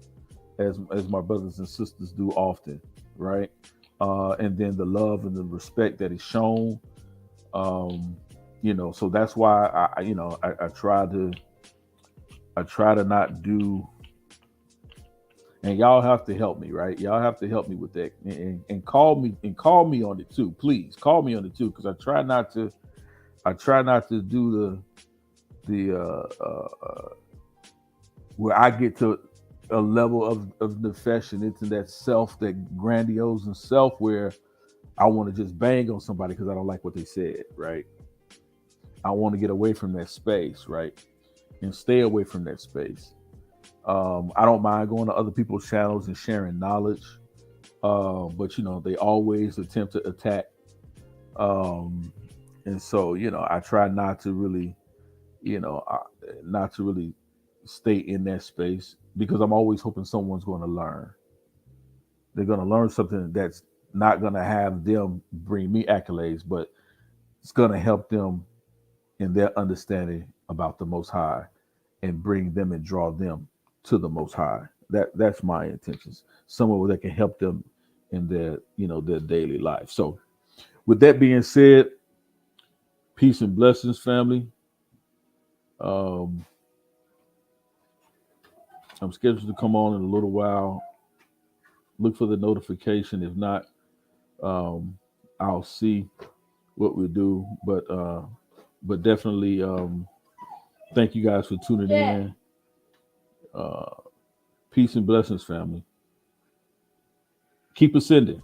S1: as my brothers and sisters do often, right? And then the love and the respect that is shown, so that's why I try to not do. And y'all have to help me, right? Y'all have to help me with that, and call me on it too. Please call me on it too, because I try not to do the where I get to a level of confession into that self, that grandiose and self, where I want to just bang on somebody because I don't like what they said, right? I want to get away from that space, right? And stay away from that space. I don't mind going to other people's channels and sharing knowledge, but they always attempt to attack, and so I try not to really, stay in that space, because I'm always hoping someone's going to learn. They're going to learn something that's not going to have them bring me accolades, but it's going to help them in their understanding about the Most High, and bring them and draw them to the Most High. That's my intentions. Somewhere that can help them in their their daily life. So, with that being said, peace and blessings, family. I'm scheduled to come on in a little while. Look for the notification. If not, I'll see what we do. But definitely, thank you guys for tuning in. Peace and blessings, family. Keep ascending.